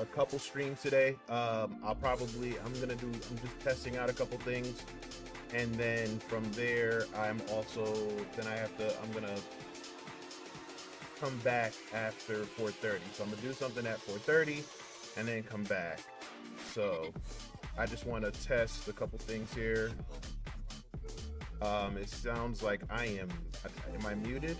a couple streams today. I'm just testing out a couple things, and then from there, I'm gonna come back after 4:30. So I'm gonna do something at 4:30, and then come back. So I just want to test a couple things here. It sounds like I am. Am I muted?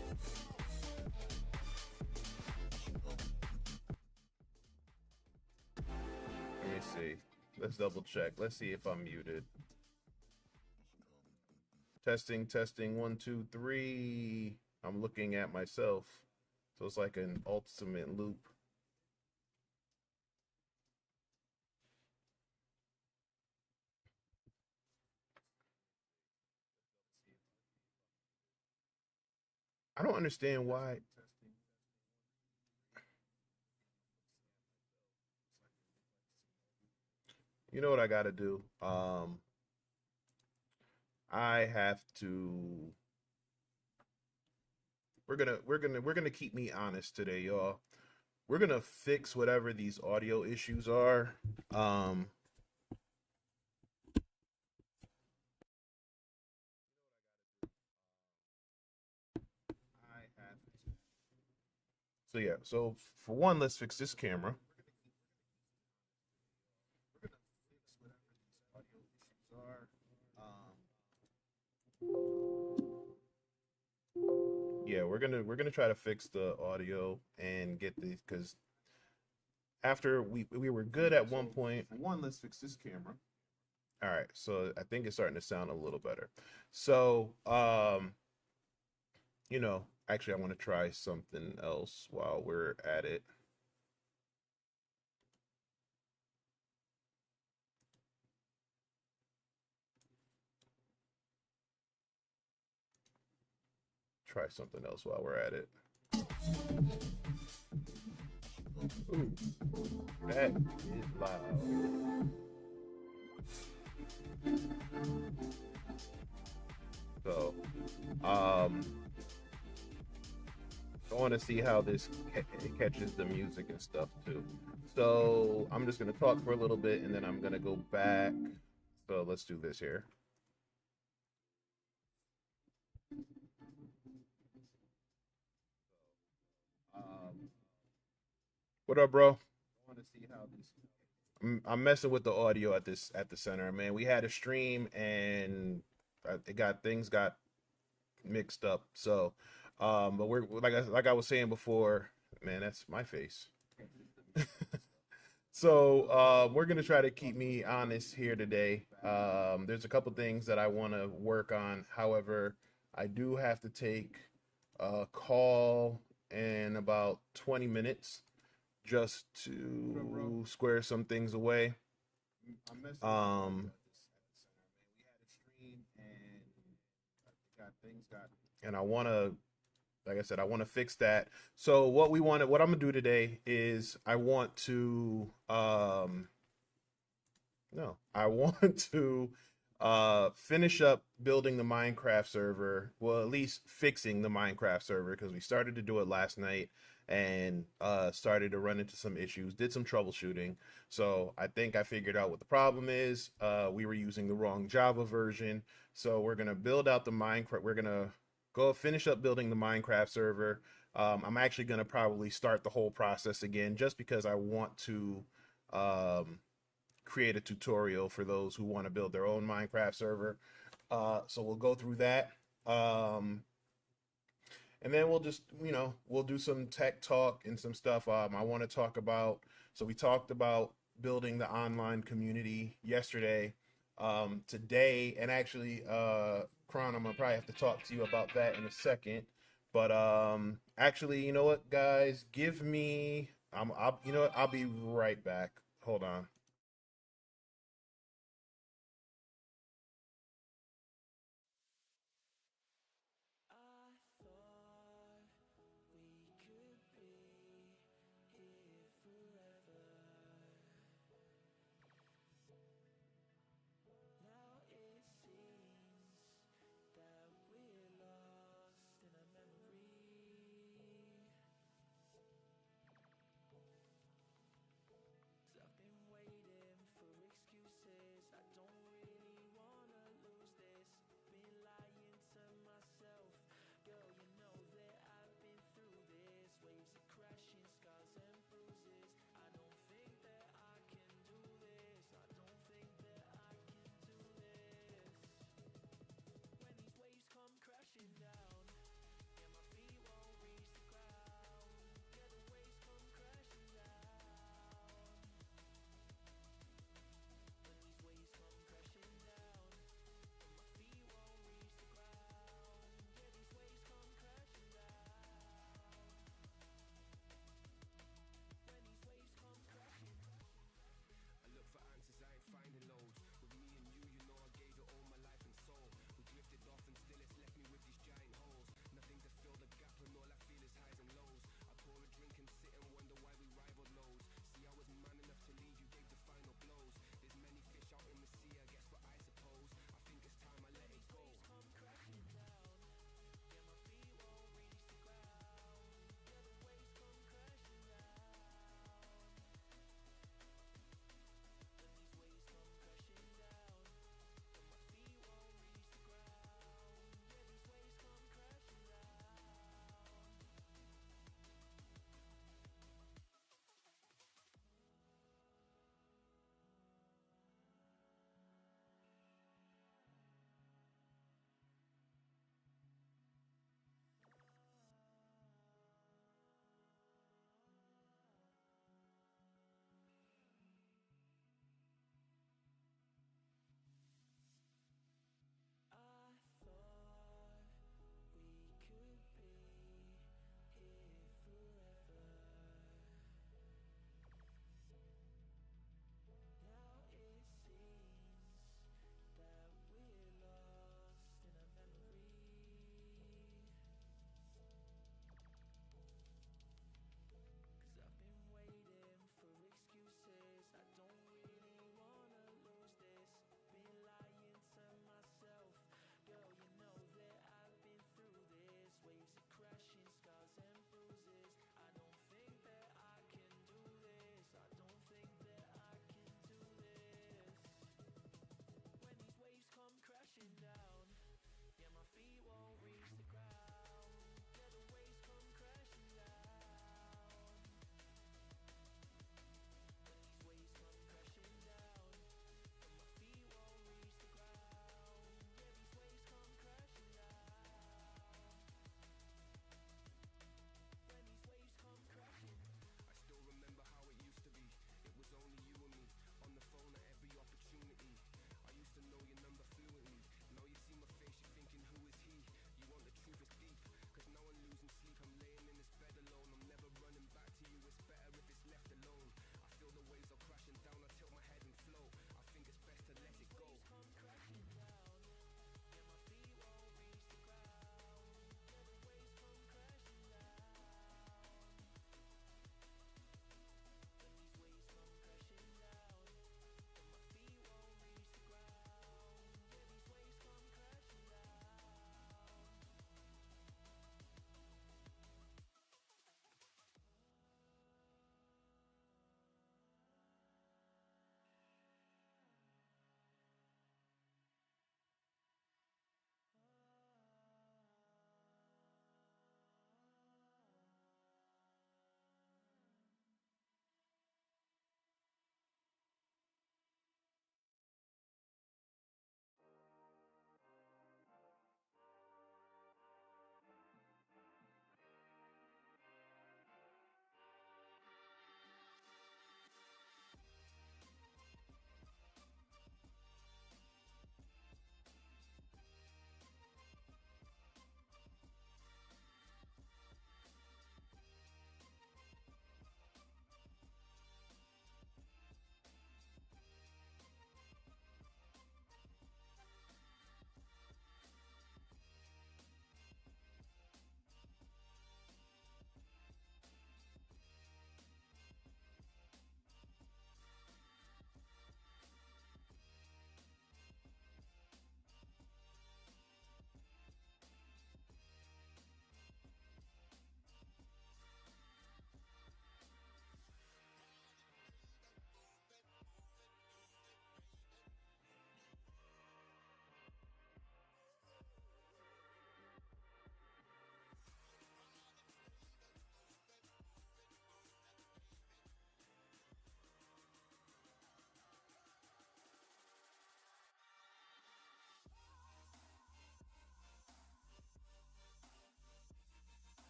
Let me see. Let's double check. Let's see if I'm muted. Testing, testing. One, two, three. I'm looking at myself. So it's like an ultimate loop. I don't understand why. You know what I got to do? I have to. We're gonna keep me honest today, y'all. We're gonna fix whatever these audio issues are. Um, I have to. So yeah. So for one, let's fix this camera. We're gonna fix whatever these audio issues are. Yeah, we're gonna try to fix the audio and get these because after we were good at one point. For one, let's fix this camera. All right, so I think it's starting to sound a little better. So, actually, I want to try something else while we're at it. Try something else while we're at it. Ooh, that is loud. So, I want to see how this catches the music and stuff too. So I'm just gonna talk for a little bit and then I'm gonna go back. So let's do this here. Um, what up, bro? I want to see how this. I'm messing with the audio at the center, man. We had a stream and things got mixed up. So, but we're like I was saying before, man. That's my face. So we're gonna try to keep me honest here today. There's a couple things that I want to work on. However, I do have to take a call in about 20 minutes just to square some things away. Um, and I want to, like I said, I want to fix that. So what I'm gonna do today is no, I want to finish up building the Minecraft server. Well, at least fixing the Minecraft server because we started to do it last night and started to run into some issues, did some troubleshooting. So I think I figured out what the problem is. We were using the wrong Java version. So we're gonna build out the Minecraft. We're gonna go finish up building the Minecraft server. I'm actually gonna probably start the whole process again just because I want to um, create a tutorial for those who want to build their own Minecraft server. So we'll go through that. And then we'll just, we'll do some tech talk and some stuff. I want to talk about, so we talked about building the online community yesterday. Today, and actually, Kron, I'm gonna probably have to talk to you about that in a second. But actually, you know what, guys? You know what? I'll be right back. Hold on.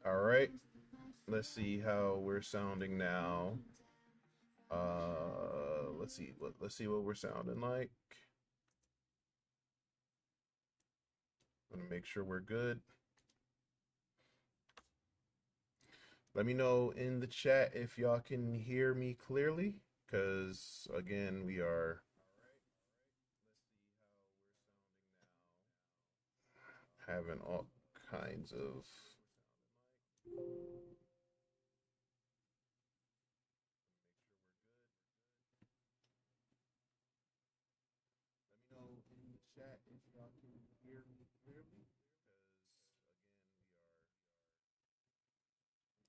All right. Let's see how we're sounding now. Let's see what we're sounding like. I'm gonna make sure we're good. Let me know in the chat if y'all can hear me clearly, because again, we are having all kinds of. Let me know in the chat if y'all can hear me clearly,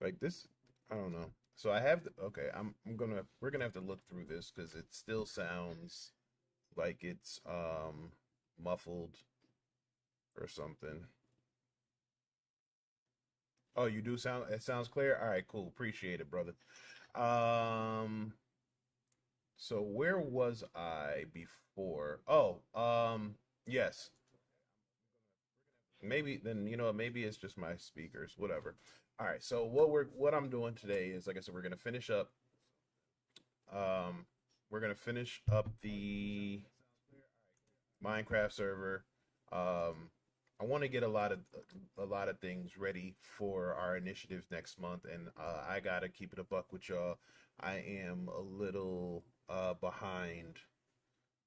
like this. I don't know. So I have the okay. I'm gonna we're gonna have to look through this because it still sounds like it's muffled or something. Oh, you do sound it sounds clear. All right, cool. Appreciate it, brother. Um, so where was I before? Oh, yes. Maybe then maybe it's just my speakers, whatever. All right. So what I'm doing today is like I said, um we're gonna finish up the Minecraft server. I want to get a lot of things ready for our initiatives next month, and I gotta keep it a buck with y'all. I am a little behind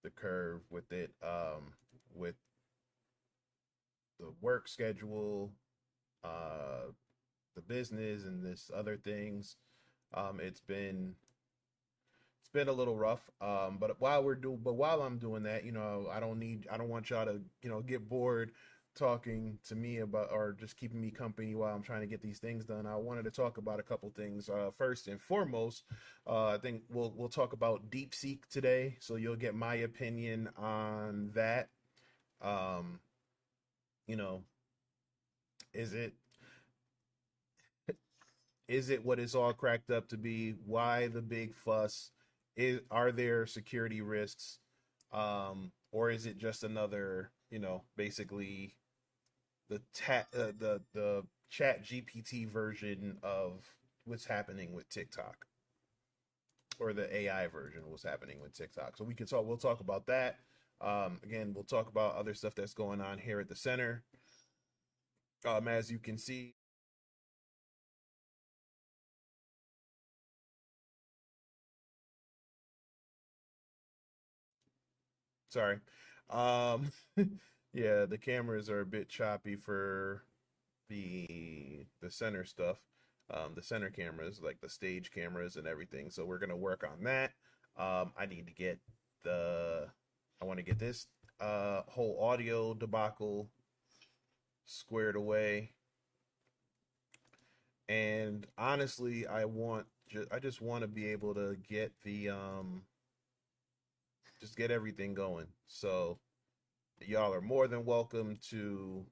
the curve with it, with the work schedule, uh, the business, and this other things. It's been a little rough. But while I'm doing that, I don't want y'all to, get bored talking to me about or just keeping me company while I'm trying to get these things done. I wanted to talk about a couple things. First and foremost, I think we'll talk about DeepSeek today, so you'll get my opinion on that. Um, you know, is it is it what it's all cracked up to be? Why the big fuss? Are there security risks? Or is it just another, basically the Chat GPT version of what's happening with TikTok, or the AI version of what's happening with TikTok? So we'll talk about that. Again, we'll talk about other stuff that's going on here at the center. As you can see, sorry. Um, yeah, the cameras are a bit choppy for the center stuff, the center cameras, like the stage cameras and everything. So we're gonna work on that. I need to get the I want to get this whole audio debacle squared away. And honestly, I just want to be able to get the just get everything going. So y'all are more than welcome to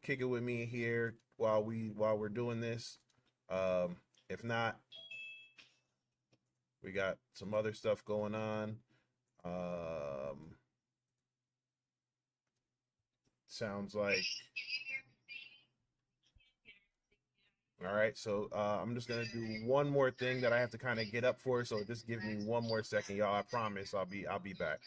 kick it with me here while we're doing this. Um, if not, we got some other stuff going on. Um, sounds like all right. So I'm just gonna do one more thing that I have to kind of get up for. So just give me one more second, y'all. I promise I'll be back.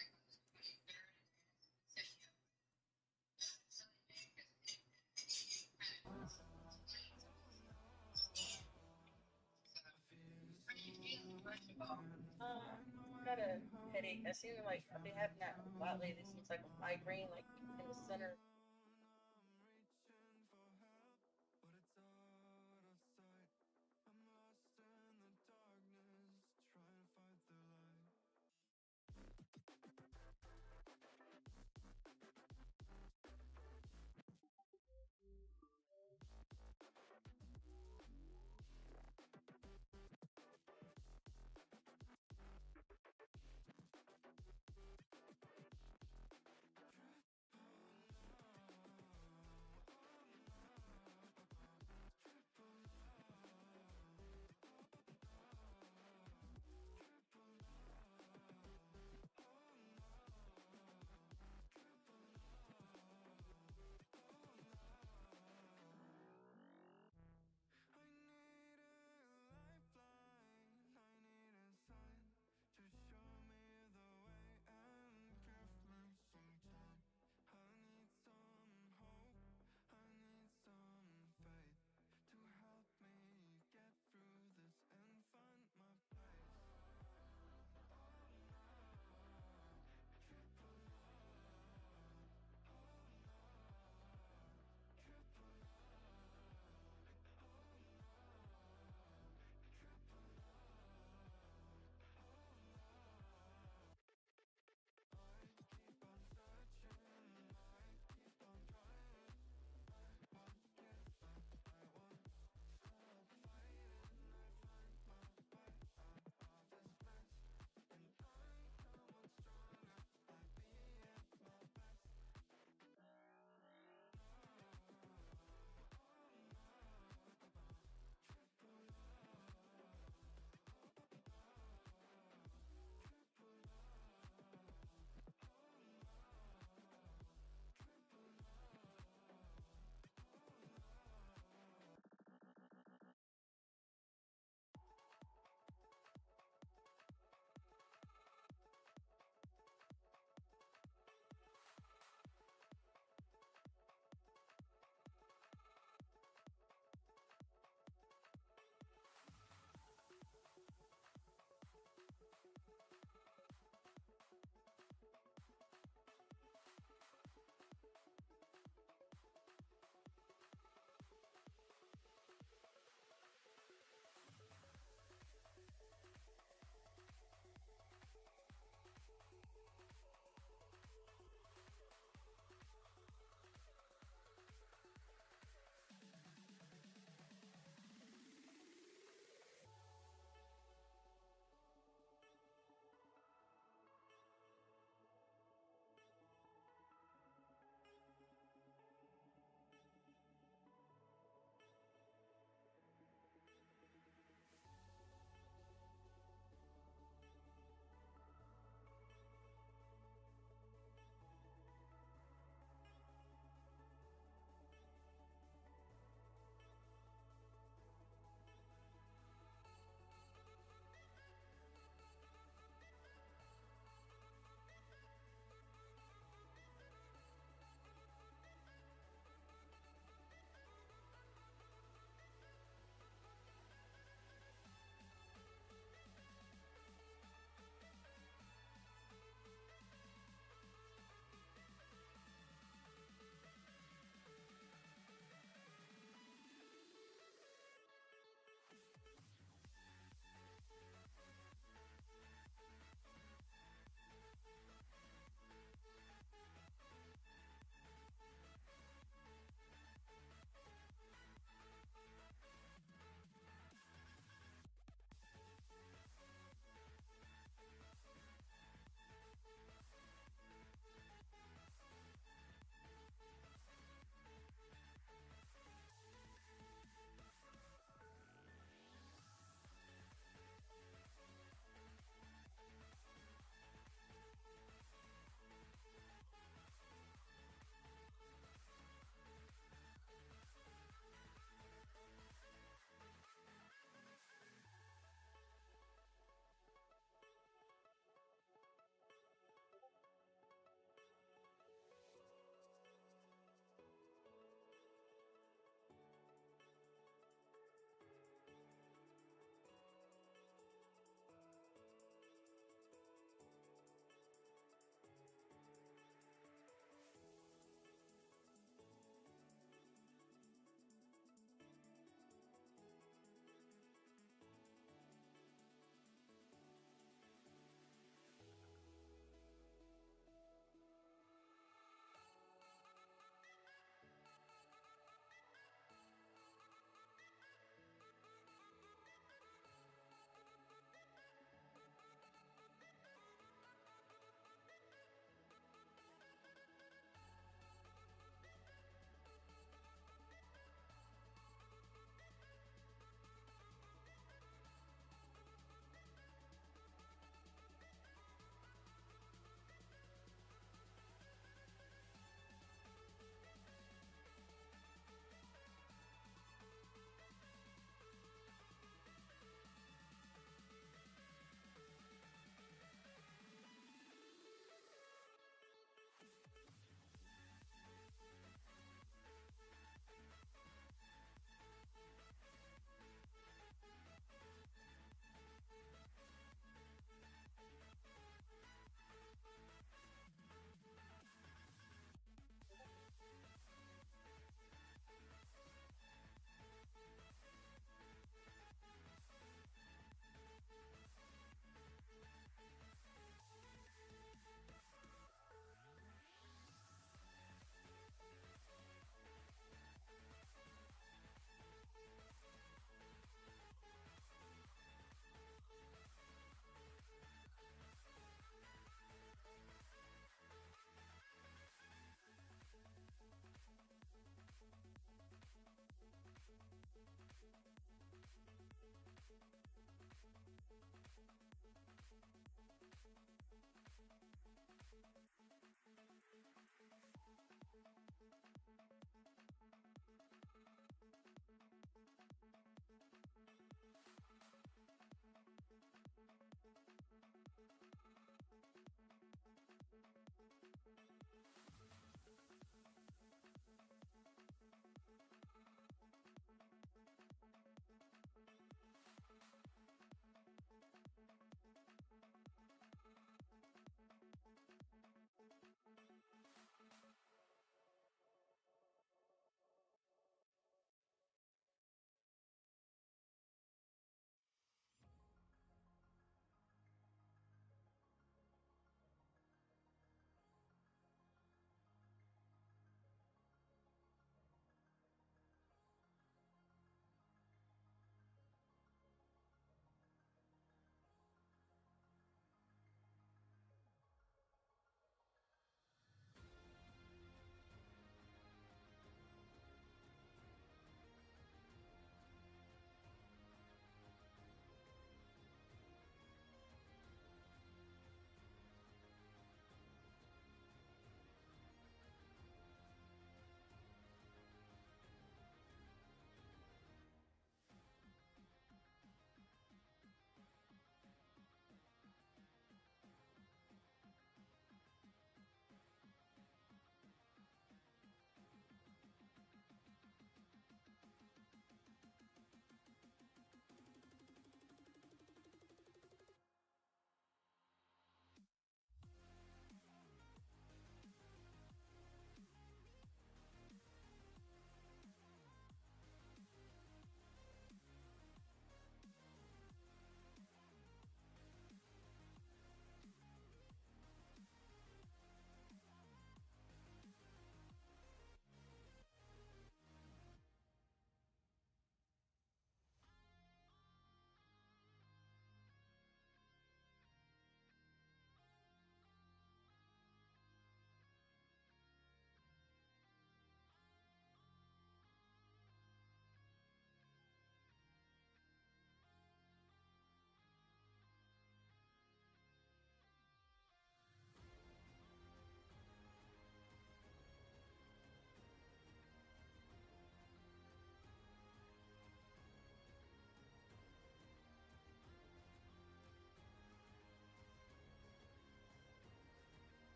Got a headache. I seem like I've been having that a lot lately. It seems like a migraine, like in the center.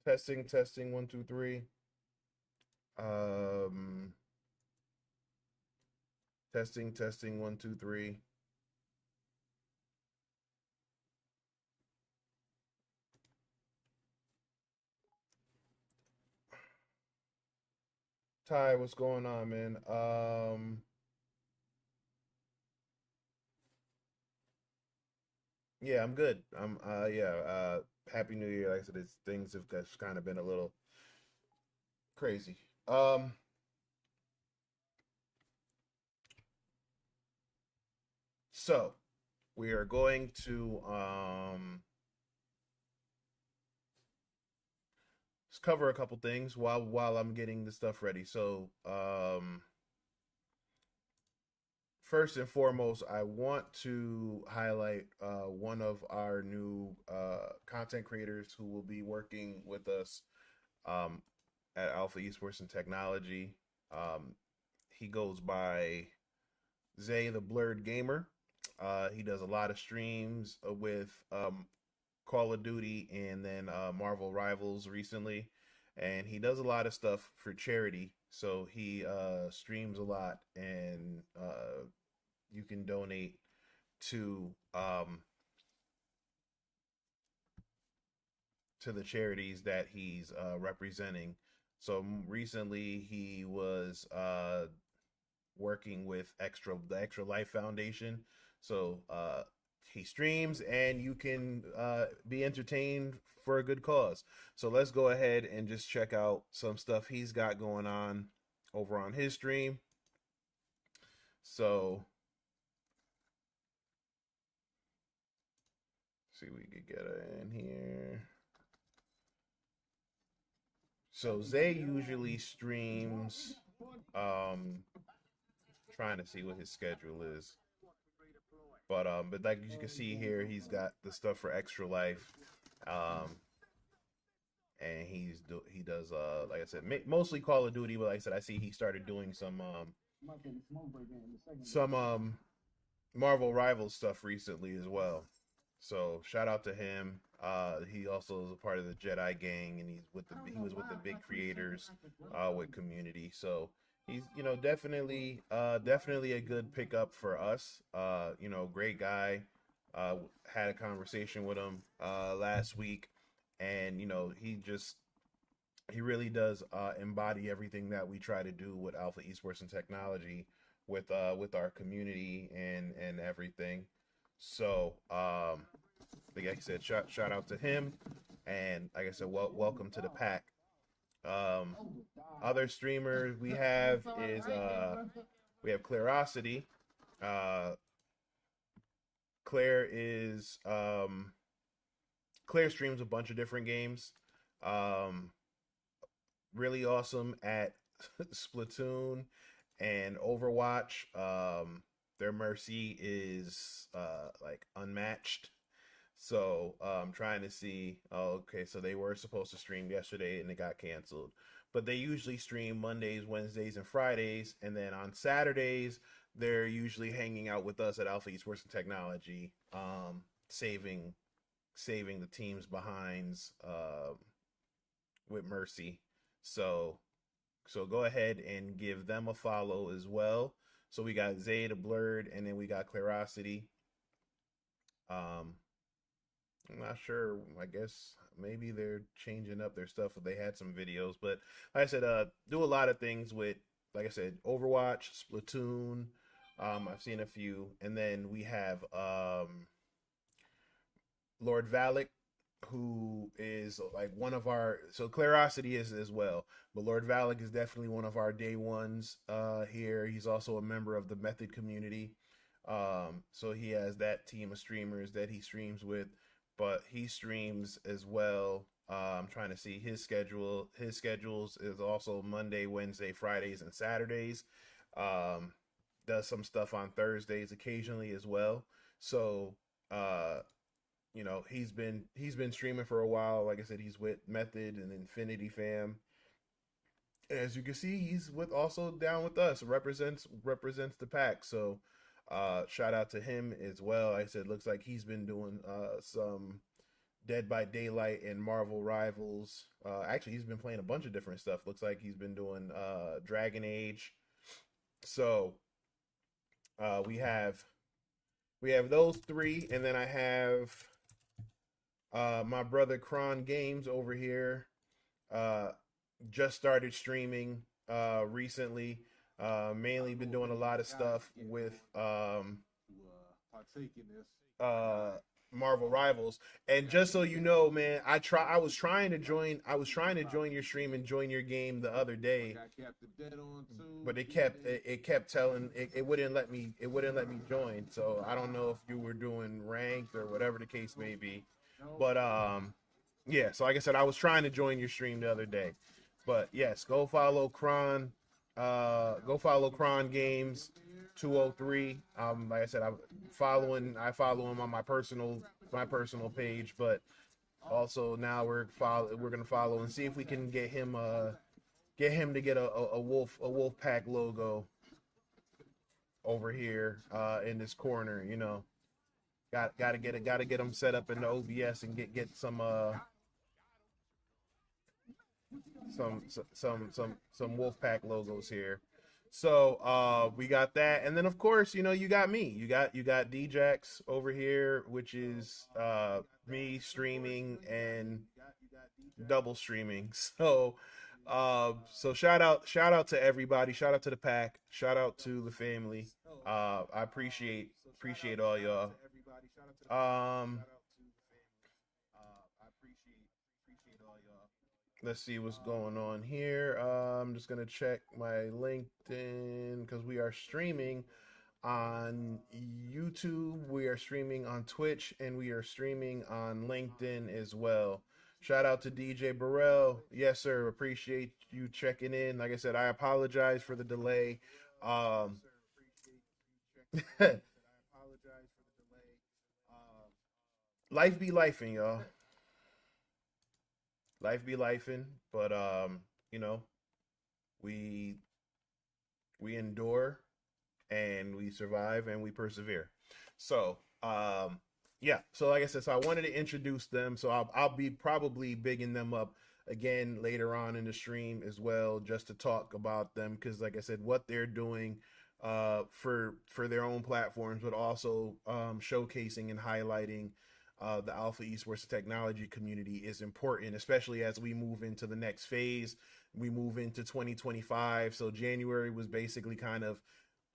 Testing, 1, 2, 3. Um, testing, 1, 2, 3. Ty, what's going on, man? Yeah, I'm good. Happy New Year. Like I said, things have just kind of been a little crazy. So we are going to just cover a couple things while I'm getting the stuff ready. So, first and foremost, I want to highlight one of our new content creators who will be working with us um, at Alpha Esports and Technology. Um, he goes by Zay the Blurred Gamer. He does a lot of streams with Call of Duty and then Marvel Rivals recently. And he does a lot of stuff for charity. So he streams a lot, and you can donate to to the charities that he's representing. So recently he was working with the Extra Life Foundation. So he streams, and you can be entertained for a good cause. So let's go ahead and just check out some stuff he's got going on over on his stream. So see, we could get it in here. So Zay usually streams. Trying to see what his schedule is. But like you can see here, he's got the stuff for Extra Life, and he does like I said, mostly Call of Duty, but like I said, I see he started doing some Marvel Rivals stuff recently as well. So shout out to him. He also is a part of the Jedi gang, and he was with the big creators with Community. So he's definitely a good pickup for us. Great guy. Had a conversation with him last week, and he really does embody everything that we try to do with Alpha Esports and Technology with our community and everything. So like I said, shout out to him, and like I said, welcome to the pack. Um, Other streamers we have Clarosity. Uh, Claire is Claire streams a bunch of different games. Um, really awesome at Splatoon and Overwatch. Their Mercy is like unmatched. So I'm trying to see. Oh, okay, so they were supposed to stream yesterday and it got canceled. But they usually stream Mondays, Wednesdays, and Fridays, and then on Saturdays they're usually hanging out with us at Alpha Esports and Technology, saving the teams behinds with Mercy. So go ahead and give them a follow as well. So we got Zay the Blurred, and then we got Clarosity. Um, I'm not sure. I guess maybe they're changing up their stuff. They had some videos, but like I said, do a lot of things with, like I said, Overwatch, Splatoon. I've seen a few, and then we have Lord Valak, who is like one of our, so Clarosity is as well, but Lord Valak is definitely one of our day ones here. He's also a member of the Method community. So he has that team of streamers that he streams with, but he streams as well. I'm trying to see his schedule. His schedules is also Monday, Wednesday, Fridays, and Saturdays. Does some stuff on Thursdays occasionally as well. So he's been streaming for a while. Like I said, he's with Method and Infinity Fam. As you can see, he's with also down with us. Represents the pack. So shout out to him as well. Like I said, looks like he's been doing some Dead by Daylight and Marvel Rivals. Actually, he's been playing a bunch of different stuff. Looks like he's been doing Dragon Age. So we have those three, and then I have my brother Kron Games over here. Just started streaming recently. Mainly been doing a lot of stuff with Marvel Rivals. And just so you know, man, I was trying to join your stream and join your game the other day, but it kept telling it wouldn't let me join. So I don't know if you were doing ranked or whatever the case may be. But yeah, so like I said, I was trying to join your stream the other day. But yes, go follow Kron. Go follow Kron Games 203. Like I said, I follow him on my personal page, but also now we're gonna follow and see if we can get him to get a wolf pack logo over here in this corner. You know, gotta get him set up in the OBS and get some Wolfpack logos here. So we got that, and then of course, you know, you got me. You got Djax over here, which is me streaming and double streaming. So so shout out to everybody. Shout out to the pack. Shout out to the family. I appreciate all y'all. Let's see what's going on here. I'm just gonna check my LinkedIn because we are streaming on YouTube, we are streaming on Twitch, and we are streaming on LinkedIn as well. Shout out to DJ Burrell. Yes, sir. Appreciate you checking in. Like I said, I apologize for the delay. Life be lifing, y'all. Life be lifing, but you know, we endure and we survive and we persevere. So yeah, so like I said, so I wanted to introduce them, so I'll be probably bigging them up again later on in the stream as well, just to talk about them, because like I said, what they're doing for their own platforms, but also showcasing and highlighting the Alpha Esports Technology community is important, especially as we move into the next phase. We move into 2025. So January was basically kind of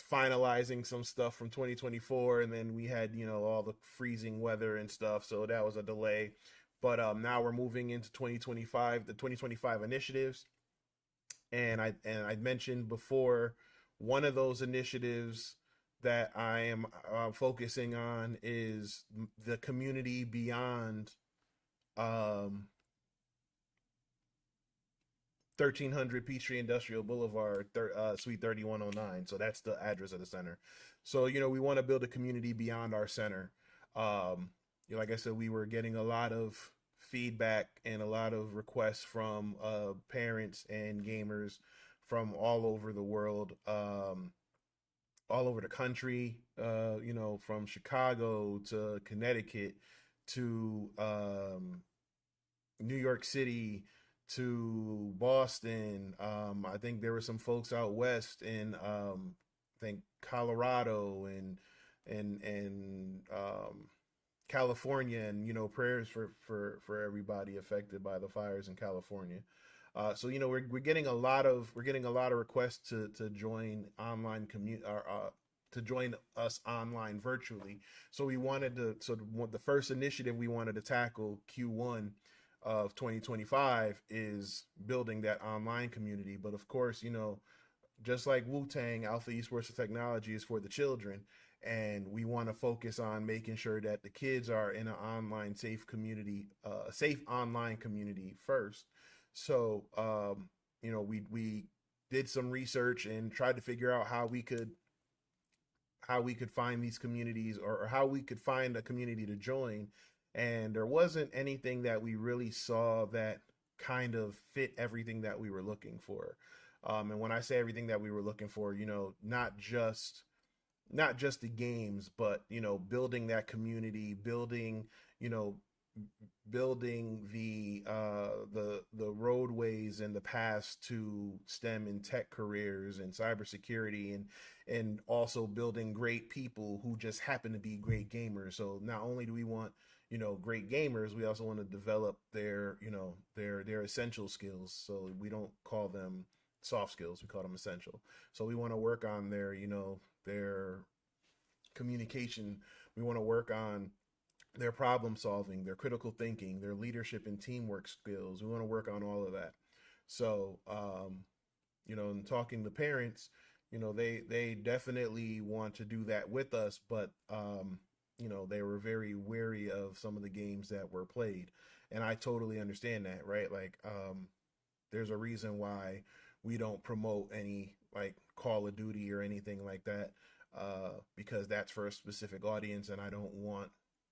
finalizing some stuff from 2024, and then we had, you know, all the freezing weather and stuff, so that was a delay. But now we're moving into 2025, the 2025 initiatives, and I mentioned before, one of those initiatives that I am focusing on is the community beyond 1300 Peachtree Industrial Boulevard, Suite 3109. So that's the address of the center. So, you know, we want to build a community beyond our center. You know, like I said, we were getting a lot of feedback and a lot of requests from parents and gamers from all over the world, all over the country, you know, from Chicago to Connecticut to New York City to Boston. I think there were some folks out west in I think Colorado and California, and you know, prayers for everybody affected by the fires in California. So you know, we're getting a lot of requests to join online to join us online virtually. So we wanted to, so the first initiative we wanted to tackle Q1 of 2025 is building that online community. But of course, you know, just like Wu-Tang, Alpha Esports Technology is for the children, and we want to focus on making sure that the kids are in an online safe community, safe online community first. So you know, we did some research and tried to figure out how we could find these communities, or how we could find a community to join. And there wasn't anything that we really saw that kind of fit everything that we were looking for. And when I say everything that we were looking for, you know, not just the games, but, you know, building that community, building, you know, building the roadways and the paths to STEM and tech careers and cybersecurity, and also building great people who just happen to be great gamers. So not only do we want, great gamers, we also want to develop their, their essential skills. So we don't call them soft skills, we call them essential. So we want to work on their, their communication. We want to work on their problem solving, their critical thinking, their leadership and teamwork skills. We want to work on all of that. So, in talking to parents, they definitely want to do that with us, but they were very wary of some of the games that were played, and I totally understand that, right? Like, there's a reason why we don't promote any like Call of Duty or anything like that, because that's for a specific audience, and I don't want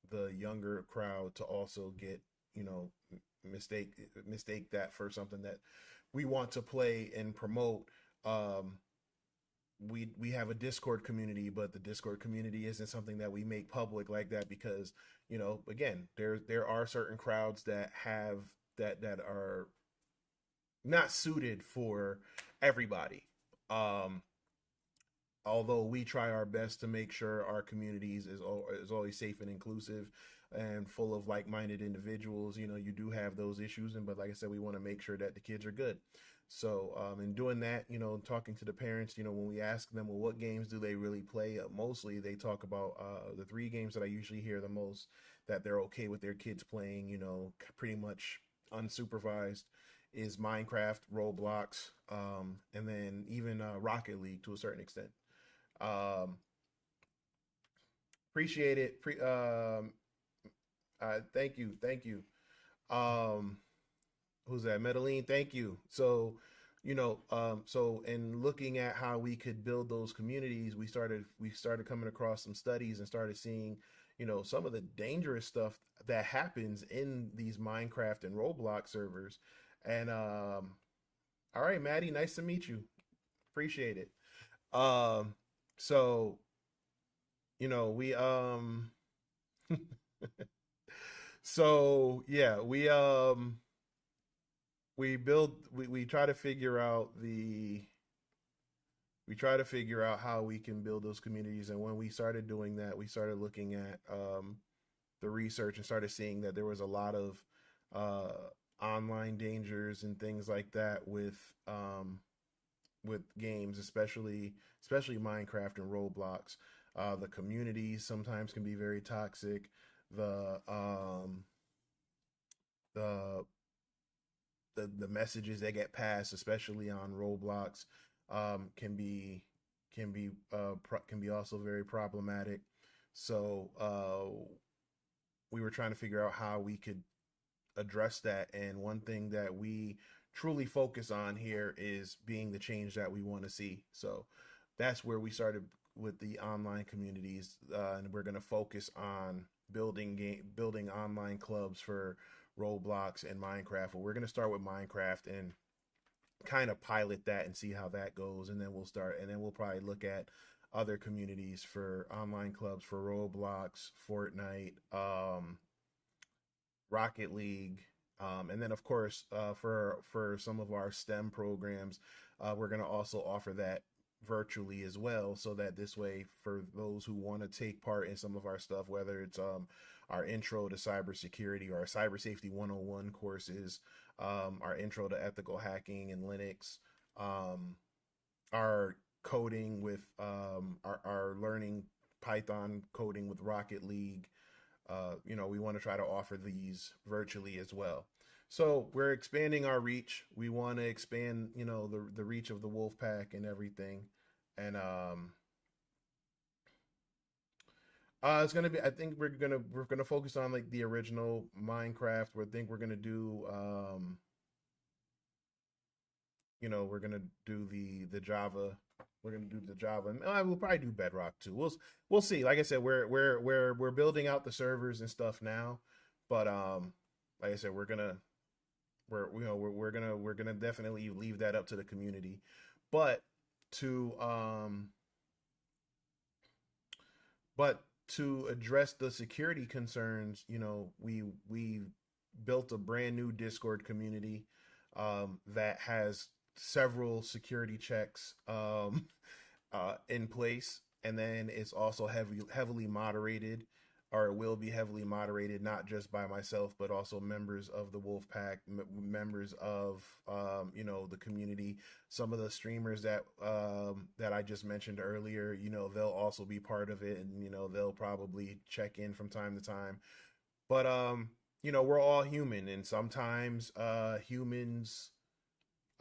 the younger crowd to also get, you know, mistake that for something that we want to play and promote. Um, we have a Discord community, but the Discord community isn't something that we make public like that because, again, there are certain crowds that have that are not suited for everybody. Um, Although we try our best to make sure our communities is always safe and inclusive and full of like-minded individuals, you do have those issues, but like I said, we want to make sure that the kids are good. So in doing that, talking to the parents, when we ask them, well, what games do they really play, mostly they talk about the three games that I usually hear the most that they're okay with their kids playing, pretty much unsupervised, is Minecraft, Roblox, and then even Rocket League to a certain extent. um Appreciate it. Thank you, thank you. um who's that? Medellin, thank you. So, so in looking at how we could build those communities, we started coming across some studies and started seeing, some of the dangerous stuff that happens in these Minecraft and Roblox servers. And all right, Maddie, nice to meet you. Appreciate it. um so, we so yeah, we try to figure out how we can build those communities. And when we started doing that, we started looking at the research and started seeing that there was a lot of uh online dangers and things like that with games, especially Minecraft and Roblox. The communities sometimes can be very toxic. The the the messages that get passed, especially on Roblox, can be also very problematic. So we were trying to figure out how we could address that. And one thing that we truly focus on here is being the change that we want to see. So that's where we started with the online communities, and we're going to focus on building online clubs for Roblox and Minecraft. Well, we're going to start with Minecraft and kind of pilot that and see how that goes, and then we'll probably look at other communities for online clubs for Roblox, Fortnite, Rocket League, and then of course, for some of our STEM programs, we're going to also offer that virtually as well, so that this way, for those who want to take part in some of our stuff, whether it's our intro to cybersecurity or our cyber safety 101 courses, our intro to ethical hacking and Linux, our coding with our learning Python coding with Rocket League. We want to try to offer these virtually as well. So we're expanding our reach. We want to expand, the reach of the wolf pack and everything. And it's gonna be. I think we're gonna focus on like the original Minecraft. We think we're gonna do we're gonna do the Java. We're gonna do the Java, and we'll probably do Bedrock too. We'll see. Like I said, we're building out the servers and stuff now, but like I said, we're gonna definitely leave that up to the community. But to um, but to address the security concerns, we built a brand new Discord community that has several security checks in place, and then it's also heavily moderated, or it will be heavily moderated, not just by myself, but also members of the Wolf Pack, members of the community. Some of the streamers that I just mentioned earlier, they'll also be part of it, and they'll probably check in from time to time. But we're all human, and sometimes humans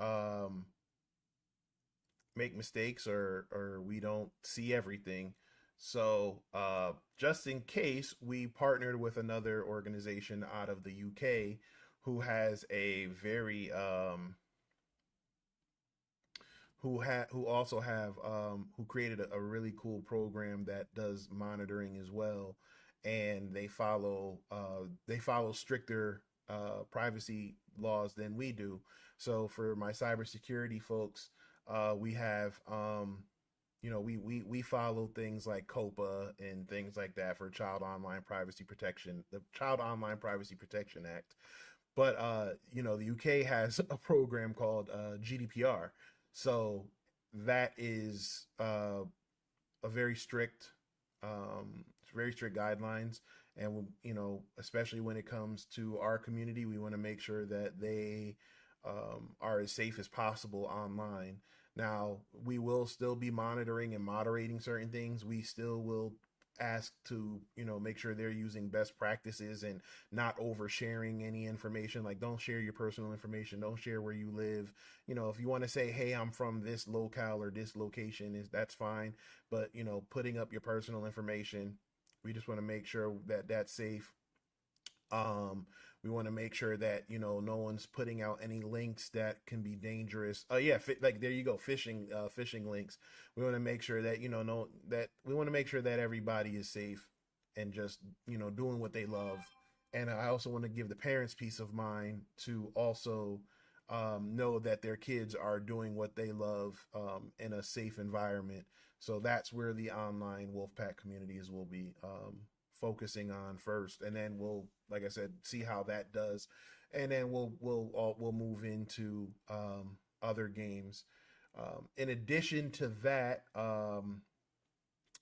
um make mistakes, or we don't see everything. So just in case, we partnered with another organization out of the UK who has a very who also have who created a really cool program that does monitoring as well, and they follow stricter privacy laws than we do. So for my cybersecurity folks, we have we follow things like COPA and things like that for Child Online Privacy Protection, the Child Online Privacy Protection Act. But the UK has a program called GDPR. So that is a very strict guidelines, and especially when it comes to our community, we want to make sure that they are as safe as possible online. Now, we will still be monitoring and moderating certain things. We still will ask to, make sure they're using best practices and not oversharing any information. Like, don't share your personal information. Don't share where you live. If you want to say, hey, I'm from this locale or this location, that's fine. But, putting up your personal information, we just want to make sure that that's safe. We want to make sure that no one's putting out any links that can be dangerous. Yeah, like there you go, phishing links. We want to make sure that no that we want to make sure that everybody is safe and just doing what they love. And I also want to give the parents peace of mind to also know that their kids are doing what they love in a safe environment. So that's where the online Wolfpack communities will be focusing on first, and then we'll, like I said, see how that does, and then we'll move into other games. In addition to that,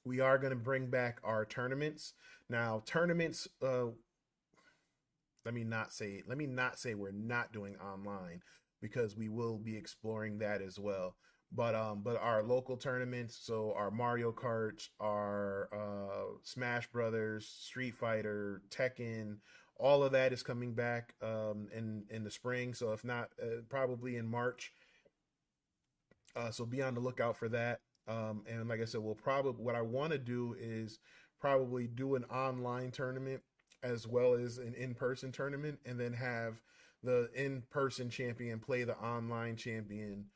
we are going to bring back our tournaments. Now, tournaments. Let me not say we're not doing online, because we will be exploring that as well. But our local tournaments, so our Mario Karts, our Smash Brothers, Street Fighter, Tekken, all of that is coming back in the spring. So if not, probably in March. So be on the lookout for that. And like I said, what I want to do is probably do an online tournament as well as an in-person tournament, and then have the in-person champion play the online champion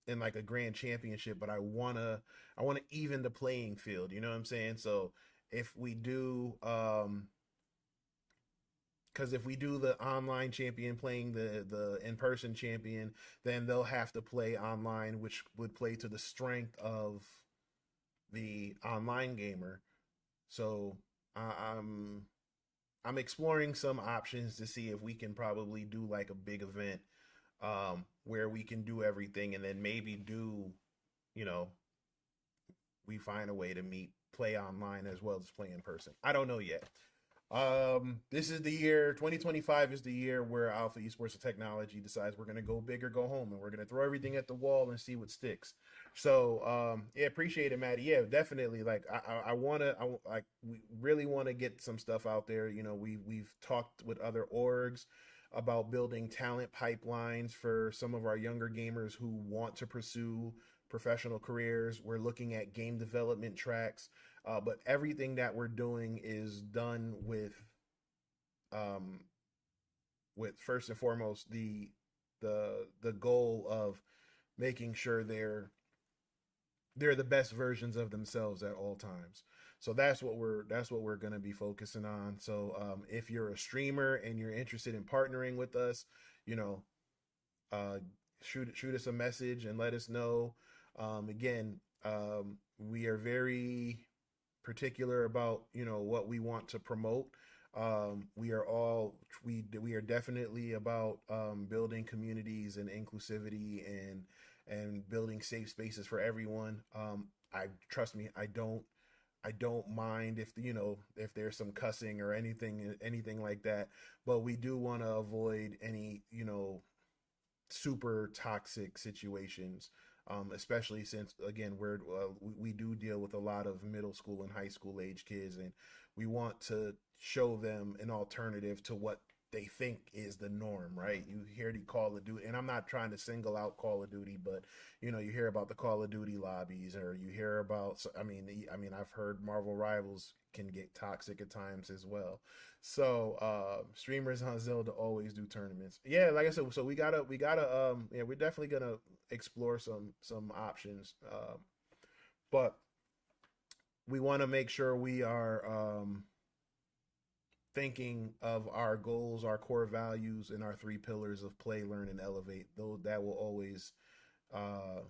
in like a grand championship. But I wanna even the playing field, you know what I'm saying? So if we do because if we do the online champion playing the in-person champion, then they'll have to play online, which would play to the strength of the online gamer. So I'm exploring some options to see if we can probably do like a big event where we can do everything, and then maybe you know, we find a way to play online as well as play in person. I don't know yet. This is the year 2025 is the year where Alpha Esports and Technology decides we're gonna go big or go home, and we're gonna throw everything at the wall and see what sticks. So yeah, appreciate it, Maddie. Yeah, definitely. Like we really want to get some stuff out there. We've talked with other orgs about building talent pipelines for some of our younger gamers who want to pursue professional careers. We're looking at game development tracks, but everything that we're doing is done with first and foremost the goal of making sure they're the best versions of themselves at all times. So that's what we're going to be focusing on. So if you're a streamer and you're interested in partnering with us, shoot us a message and let us know. Again, we are very particular about what we want to promote. We are all we are definitely about building communities and inclusivity and building safe spaces for everyone. I trust me, I don't mind if if there's some cussing or anything like that, but we do want to avoid any super toxic situations, especially since again we do deal with a lot of middle school and high school age kids, and we want to show them an alternative to what they think is the norm, right? You hear the Call of Duty, and I'm not trying to single out Call of Duty, but you hear about the Call of Duty lobbies, or you hear about. I mean, I've heard Marvel Rivals can get toxic at times as well. So streamers on Zelda always do tournaments. Yeah, like I said, so we gotta yeah, we're definitely gonna explore some options. But we want to make sure we are thinking of our goals, our core values, and our three pillars of play, learn, and elevate. Though that will always uh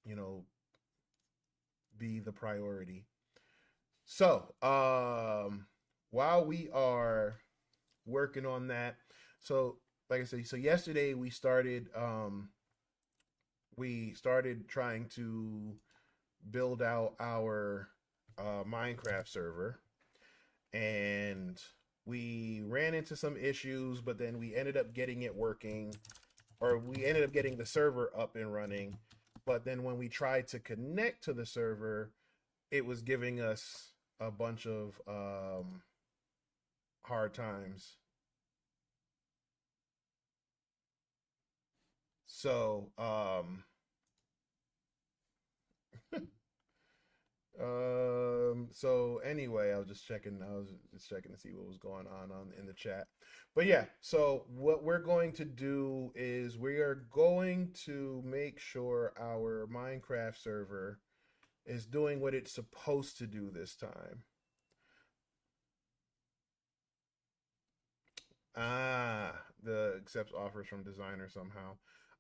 you know be the priority. So while we are working on that, so like I said, so yesterday we started trying to build out our Minecraft server, and we ran into some issues, but then we ended up getting it working, or we ended up getting the server up and running. But then when we tried to connect to the server, it was giving us a bunch of hard times. So so anyway, I was just checking to see what was going on in the chat. But yeah, so what we're going to do is we are going to make sure our Minecraft server is doing what it's supposed to do this time. The accepts offers from designer somehow.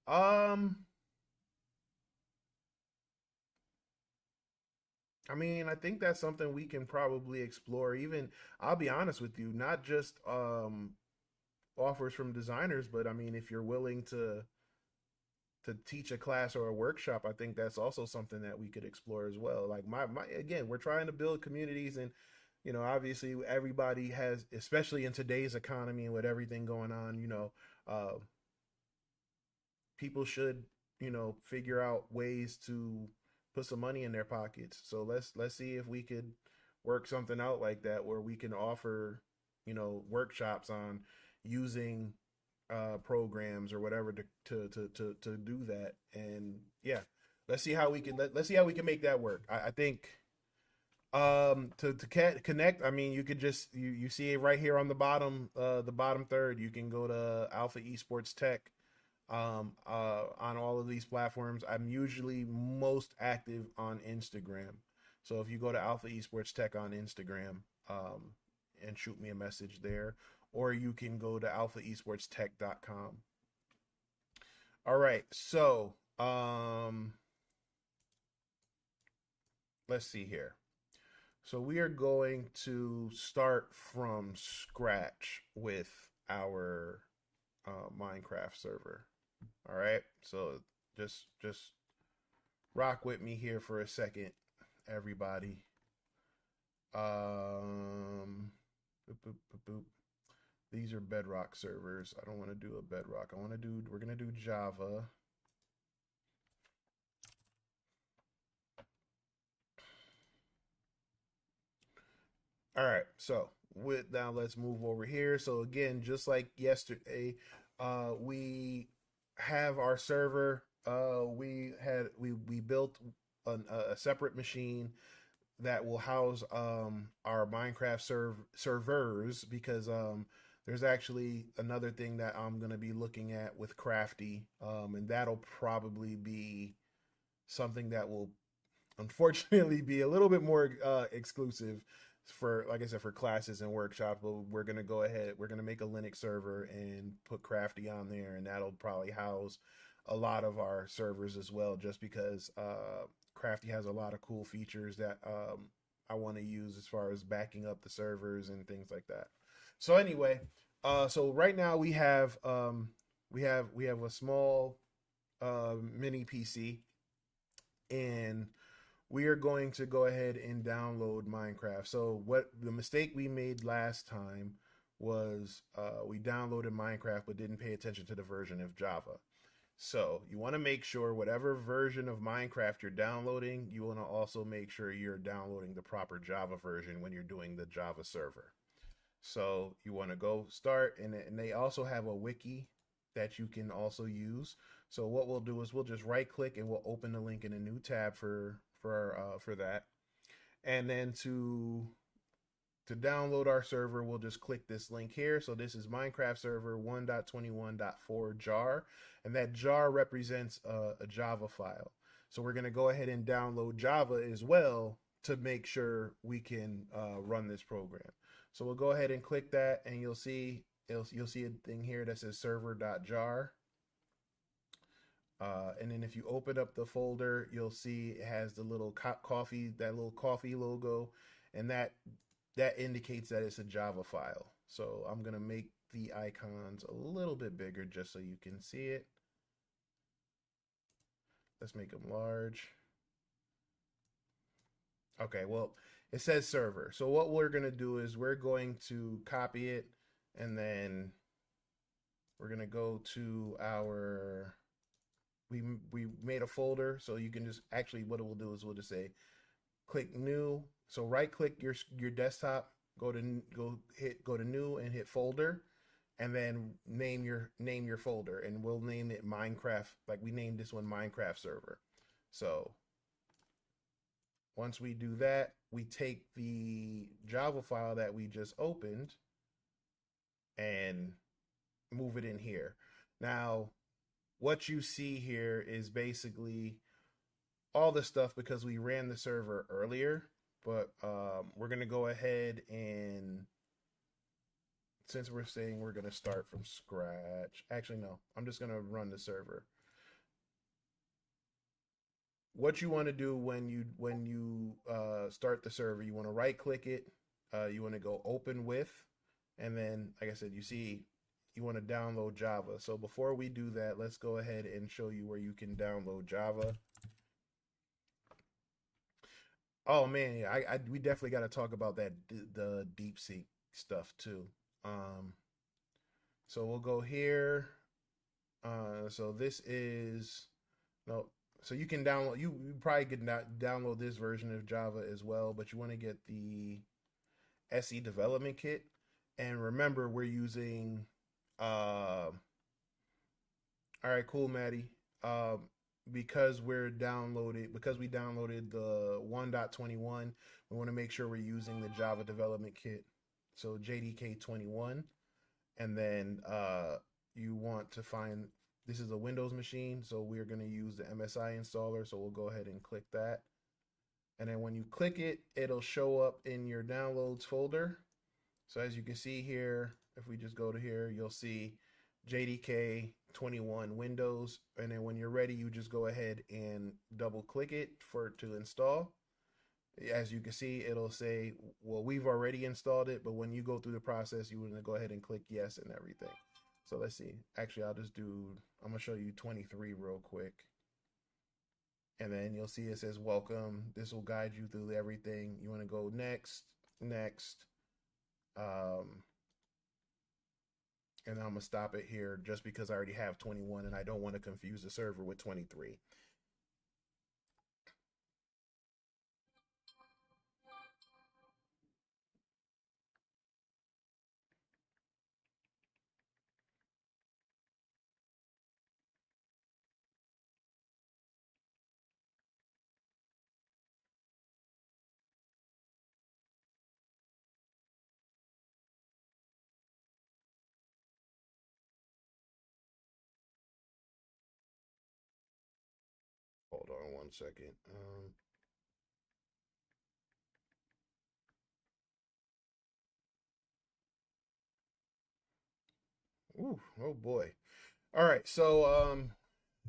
Um, I mean, I think that's something we can probably explore. Even, I'll be honest with you, not just offers from designers, but I mean, if you're willing to teach a class or a workshop, I think that's also something that we could explore as well. Like my again, we're trying to build communities, and obviously everybody has, especially in today's economy and with everything going on, uh people should figure out ways to put some money in their pockets. So let's see if we could work something out like that, where we can offer workshops on using programs or whatever to do that. And yeah, let's see how we can make that work. I think to connect, I mean, you could just you see it right here on the bottom third. You can go to Alpha Esports Tech on all of these platforms. I'm usually most active on Instagram. So if you go to Alpha Esports Tech on Instagram, and shoot me a message there, or you can go to alphaesportstech.com. All right. So, let's see here. So we are going to start from scratch with our Minecraft server. All right. So just rock with me here for a second, everybody. Boop, boop, boop, boop. These are Bedrock servers. I don't want to do a Bedrock. We're gonna do Java. All right. So with now, let's move over here. So again, just like yesterday, we have our server. We built a separate machine that will house our Minecraft servers, because there's actually another thing that I'm gonna be looking at with Crafty, and that'll probably be something that will unfortunately be a little bit more exclusive for, like I said, for classes and workshops. But we're gonna go ahead. We're gonna make a Linux server and put Crafty on there, and that'll probably house a lot of our servers as well, just because Crafty has a lot of cool features that I want to use as far as backing up the servers and things like that. So anyway, so right now we have a small mini PC, and we are going to go ahead and download Minecraft. So what the mistake we made last time was we downloaded Minecraft but didn't pay attention to the version of Java. So you want to make sure whatever version of Minecraft you're downloading, you want to also make sure you're downloading the proper Java version when you're doing the Java server. So you want to go start, and they also have a wiki that you can also use. So what we'll do is we'll just right click and we'll open the link in a new tab for that. And then to download our server, we'll just click this link here. So this is Minecraft server 1.21.4 jar, and that jar represents a Java file. So we're going to go ahead and download Java as well to make sure we can run this program. So we'll go ahead and click that, and you'll see a thing here that says server.jar. And then if you open up the folder, you'll see it has the little coffee, that little coffee logo, and that indicates that it's a Java file. So I'm gonna make the icons a little bit bigger just so you can see it. Let's make them large. Okay, well, it says server. So what we're gonna do is we're going to copy it, and then we're gonna go to our, we made a folder, so you can just actually, what it will do is we'll just say click new. So right click your desktop, go to new and hit folder, and then name your folder, and we'll name it Minecraft, like we named this one Minecraft server. So once we do that, we take the Java file that we just opened and move it in here. Now, what you see here is basically all the stuff because we ran the server earlier, but we're going to go ahead and, since we're saying we're going to start from scratch, actually, no, I'm just going to run the server. What you want to do when you start the server, you want to right click it, you want to go open with, and then, like I said, you see you want to download Java. So before we do that, let's go ahead and show you where you can download Java. Oh man, yeah, we definitely got to talk about that, the DeepSeek stuff too. So we'll go here. So this is, no, so you can download, you probably could not download this version of Java as well, but you want to get the SE development kit. And remember, we're using, all right, cool, Maddie. Because we downloaded the 1.21, we want to make sure we're using the Java development kit. So JDK 21. And then you want to find, this is a Windows machine, so we're going to use the MSI installer. So we'll go ahead and click that. And then when you click it, it'll show up in your downloads folder. So as you can see here, if we just go to here, you'll see JDK 21 Windows. And then when you're ready, you just go ahead and double click it to install. As you can see, it'll say, well, we've already installed it, but when you go through the process, you want to go ahead and click yes and everything. So let's see. Actually, I'm going to show you 23 real quick. And then you'll see it says welcome. This will guide you through everything. You want to go next. And I'm going to stop it here just because I already have 21 and I don't want to confuse the server with 23. Hold on one second. Oh boy. All right. So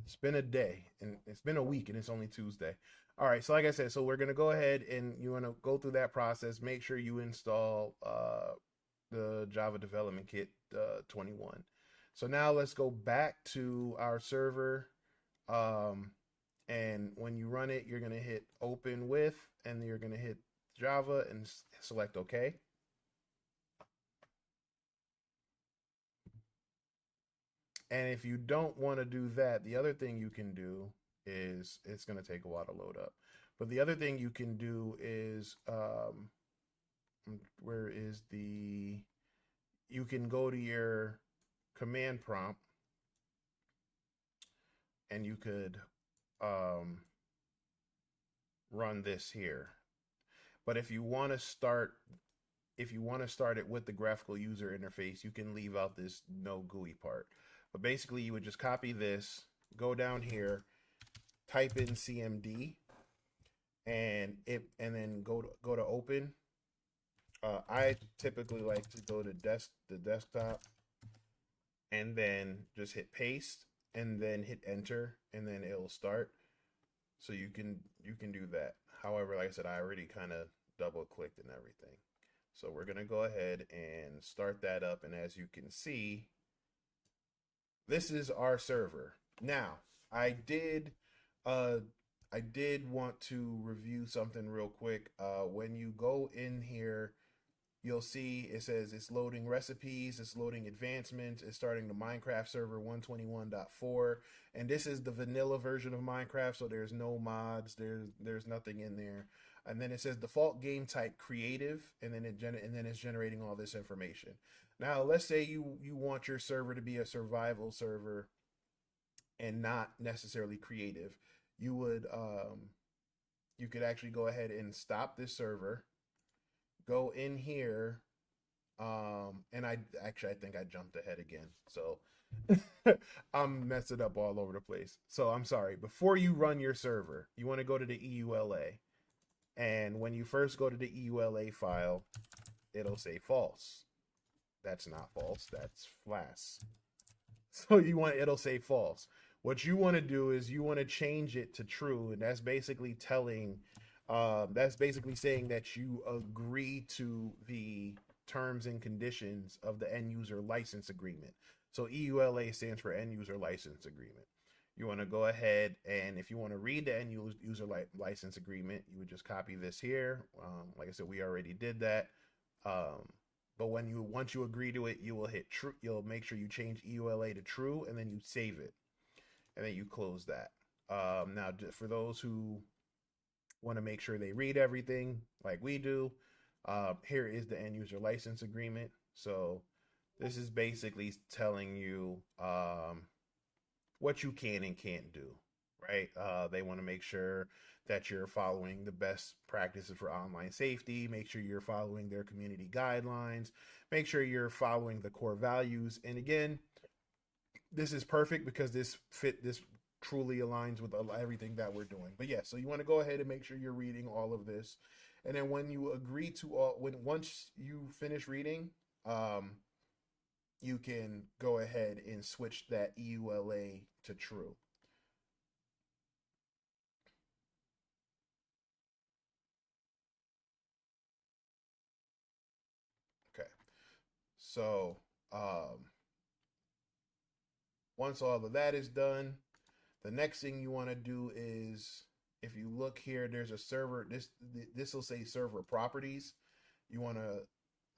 it's been a day and it's been a week and it's only Tuesday. All right, so like I said, so we're gonna go ahead and you want to go through that process. Make sure you install the Java Development Kit 21. So now let's go back to our server. Um, and when you run it, you're gonna hit open with, and you're gonna hit Java and select OK. And if you don't want to do that, the other thing you can do is it's going to take a while to load up. But the other thing you can do is where is the you can go to your command prompt and you could run this here. But if you want to start it with the graphical user interface, you can leave out this no GUI part. But basically, you would just copy this, go down here, type in CMD, and then go to open. I typically like to go to the desktop, and then just hit paste, and then hit enter, and then it'll start. So you can do that. However, like I said, I already kind of double clicked and everything. So we're gonna go ahead and start that up, and as you can see, this is our server. Now, I did want to review something real quick. When you go in here, you'll see it says it's loading recipes, it's loading advancements, it's starting the Minecraft server 121.4, and this is the vanilla version of Minecraft, so there's no mods, there's nothing in there. And then it says default game type creative, and then it's generating all this information. Now, let's say you want your server to be a survival server and not necessarily creative. You would you could actually go ahead and stop this server, go in here, and I think I jumped ahead again, so I'm messing up all over the place. So I'm sorry. Before you run your server, you want to go to the EULA, and when you first go to the EULA file, it'll say false. That's not false. That's FLAS. So it'll say false. What you want to do is you want to change it to true, and that's basically saying that you agree to the terms and conditions of the end user license agreement. So EULA stands for end user license agreement. You want to go ahead, and if you want to read the end user license agreement, you would just copy this here. Like I said, we already did that. But once you agree to it, you will hit true. You'll make sure you change EULA to true, and then you save it, and then you close that. Now, for those who want to make sure they read everything like we do, here is the end user license agreement. So this is basically telling you what you can and can't do, right? They want to make sure that you're following the best practices for online safety, make sure you're following their community guidelines, make sure you're following the core values. And again, this is perfect because this truly aligns with everything that we're doing. But yeah, so you want to go ahead and make sure you're reading all of this. And then when you agree to once you finish reading, you can go ahead and switch that EULA to true. Okay. So, once all of that is done, the next thing you want to do is, if you look here, there's a server. This will say server properties. You want to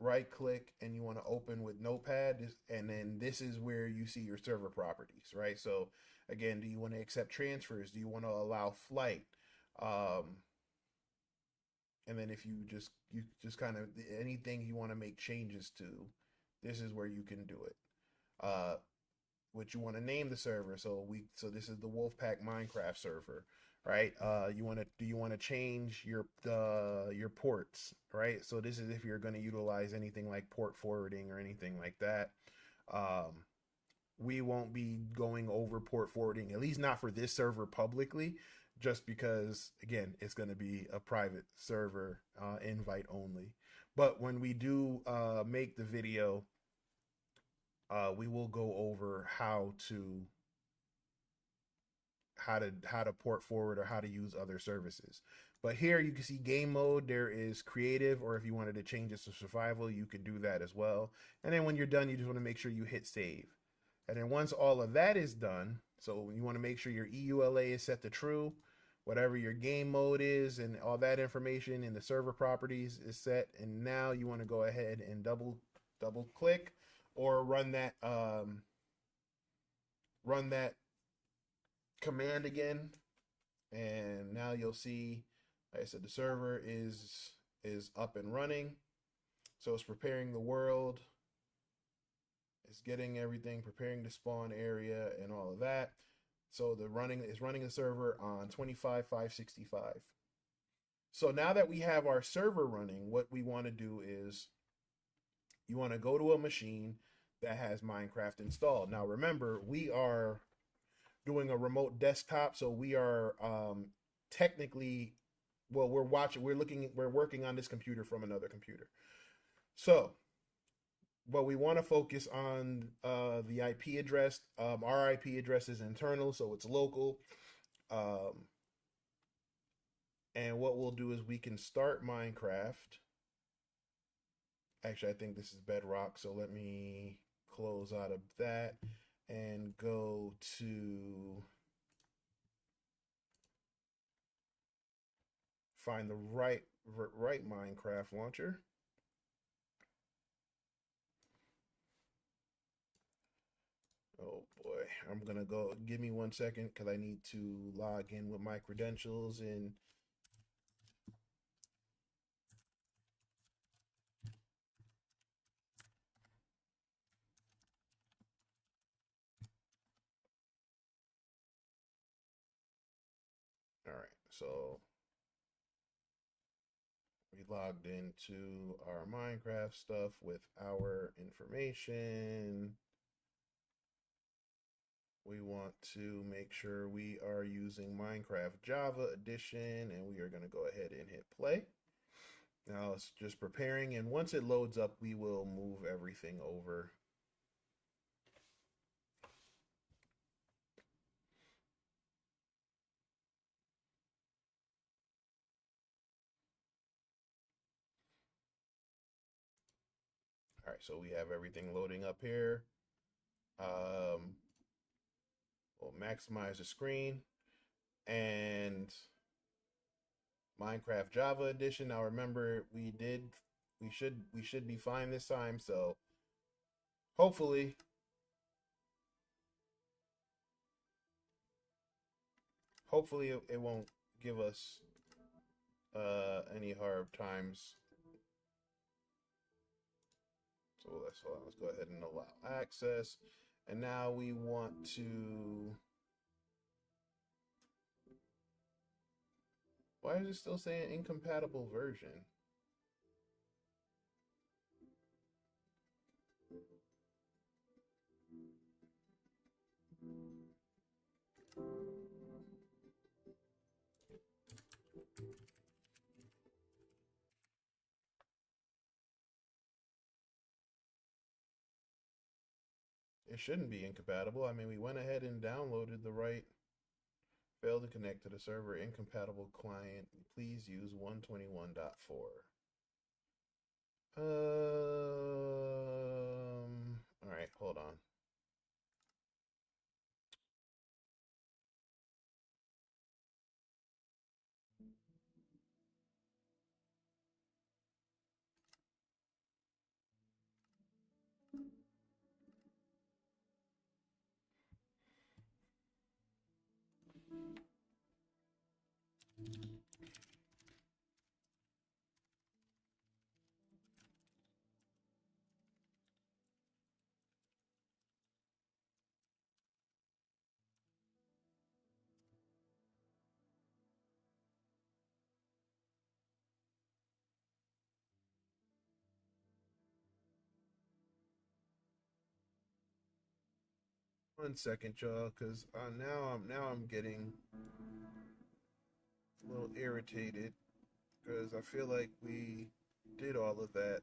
right click and you want to open with Notepad, and then this is where you see your server properties, right? So again, do you want to accept transfers? Do you want to allow flight? And then if you just kind of anything you want to make changes to, this is where you can do it. What you want to name the server? So this is the Wolfpack Minecraft server, right? Do you want to change your ports, right? So this is if you're going to utilize anything like port forwarding or anything like that. We won't be going over port forwarding, at least not for this server publicly, just because again it's going to be a private server, invite only. But when we do make the video, we will go over how how to port forward or how to use other services. But here you can see game mode. There is creative, or if you wanted to change it to survival, you could do that as well. And then when you're done, you just want to make sure you hit save. And then once all of that is done, so you want to make sure your EULA is set to true, whatever your game mode is, and all that information in the server properties is set. And now you want to go ahead and double click or run that command again, and now you'll see, like I said, the server is up and running. So it's preparing the world, it's getting everything, preparing the spawn area and all of that. So the running the server on 25.565. So now that we have our server running, what we want to do is you want to go to a machine that has Minecraft installed. Now remember, we are doing a remote desktop, so we are technically, well, we're working on this computer from another computer. So but we want to focus on the IP address. Our IP address is internal, so it's local. And what we'll do is we can start Minecraft. Actually, I think this is Bedrock, so let me close out of that and go to find the right Minecraft launcher. Oh boy, I'm gonna go, give me 1 second because I need to log in with my credentials and all right, so we logged into our Minecraft stuff with our information. We want to make sure we are using Minecraft Java Edition, and we are going to go ahead and hit play. Now it's just preparing, and once it loads up, we will move everything over. All right, so we have everything loading up here. We'll maximize the screen and Minecraft Java Edition. Now remember, we should be fine this time. So hopefully it won't give us any hard times. So let's go ahead and allow access. And now we want to, why is it still saying incompatible version? It shouldn't be incompatible. I mean, we went ahead and downloaded the right, failed to connect to the server, incompatible client. Please use 121.4. All right, hold on. One second, y'all, because now I'm getting a little irritated because I feel like we did all of that.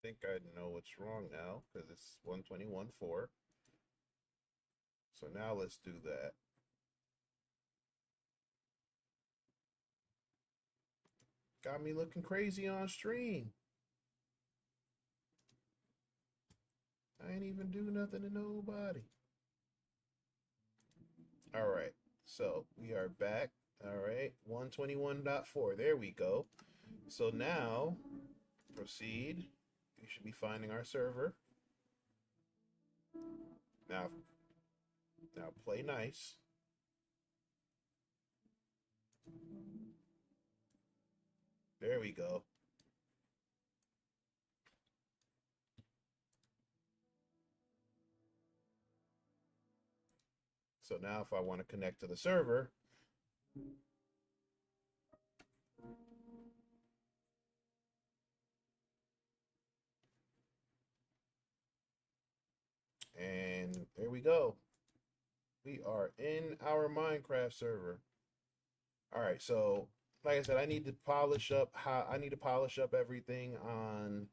think I know what's wrong now because it's 121.4. So now let's do that. Got me looking crazy on stream. I ain't even do nothing to nobody. All right, so we are back. All right, 121.4. There we go. So now, proceed. We should be finding our server. Now play nice. There we go. So now if I want to connect to the server, and there we go. We are in our Minecraft server. All right, so like I said, I need to polish up everything on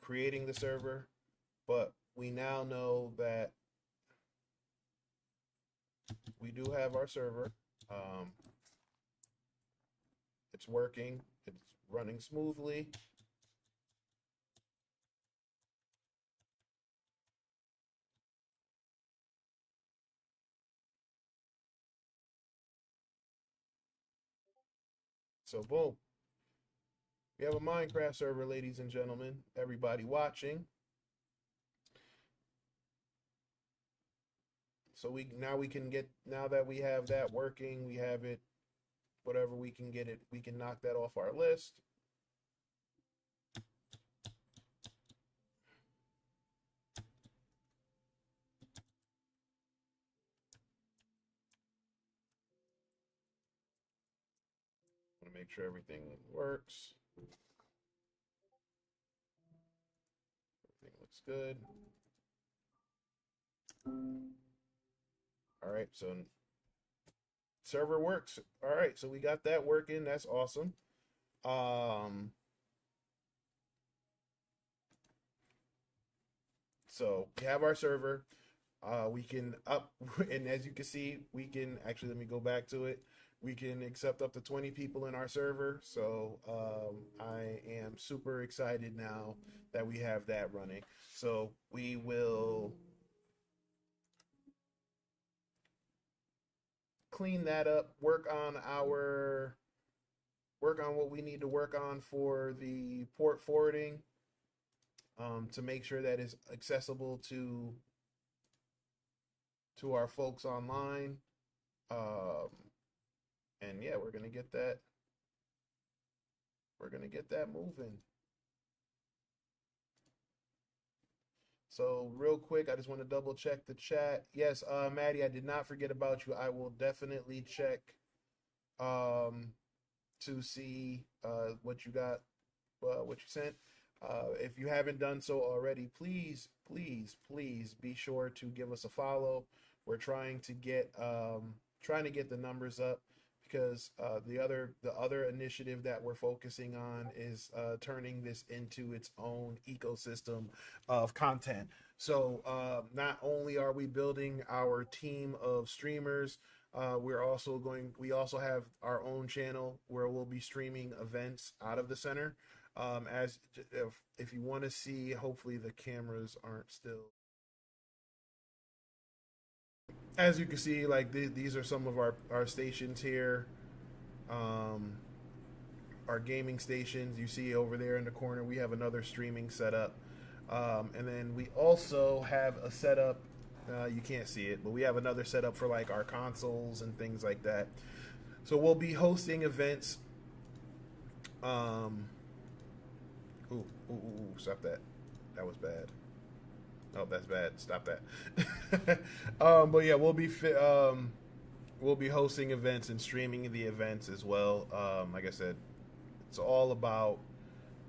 creating the server, but we now know that we do have our server. It's working, it's running smoothly. So boom, we have a Minecraft server, ladies and gentlemen, everybody watching. So now that we have that working, we have it, whatever we can get it, we can knock that off our list. Want to make sure everything works. Everything looks good. All right, so server works. All right, so we got that working. That's awesome. So we have our server. We can up, and as you can see, we can actually, let me go back to it. We can accept up to 20 people in our server. So I am super excited now that we have that running. So we will clean that up, work on what we need to work on for the port forwarding, to make sure that it's accessible to our folks online. And yeah, we're gonna get that moving. So real quick, I just want to double check the chat. Yes, Maddie, I did not forget about you. I will definitely check to see what you got, what you sent. If you haven't done so already, please be sure to give us a follow. We're trying to get the numbers up, because the other initiative that we're focusing on is turning this into its own ecosystem of content. So not only are we building our team of streamers, we also have our own channel where we'll be streaming events out of the center. As if you want to see, hopefully the cameras aren't still. As you can see, like these are some of our stations here. Our gaming stations. You see over there in the corner, we have another streaming setup. And then we also have a setup. You can't see it, but we have another setup for like our consoles and things like that. So we'll be hosting events. Stop that. That was bad. Oh, that's bad. Stop that. But yeah, we'll be hosting events and streaming the events as well. Like I said, it's all about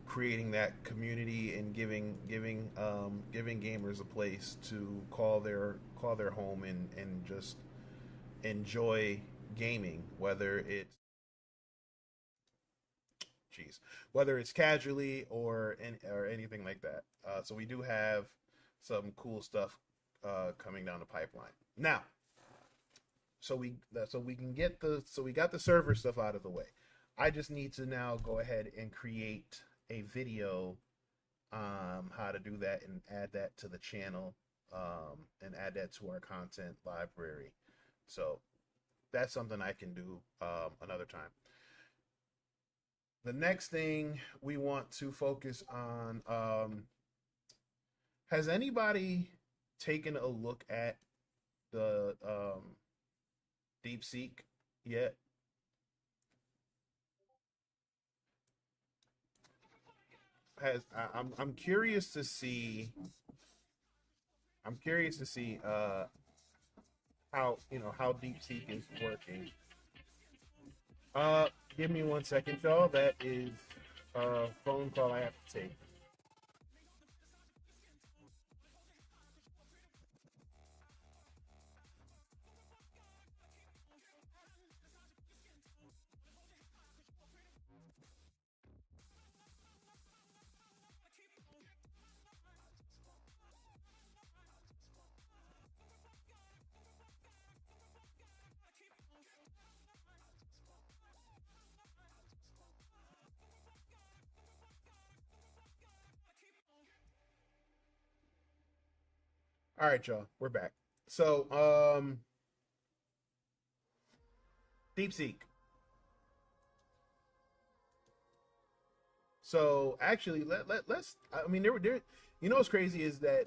creating that community and giving gamers a place to call their home and just enjoy gaming, whether it's geez, whether it's casually or anything like that. So we do have some cool stuff coming down the pipeline now. So we got the server stuff out of the way. I just need to now go ahead and create a video how to do that and add that to the channel, and add that to our content library. So that's something I can do another time. The next thing we want to focus on, has anybody taken a look at the DeepSeek yet? I'm curious to see. I'm curious to see how how DeepSeek is working. Uh, Give me 1 second, y'all. That is a phone call I have to take. All right, y'all, we're back. So, DeepSeek. So actually, let's. I mean, there. You know what's crazy is that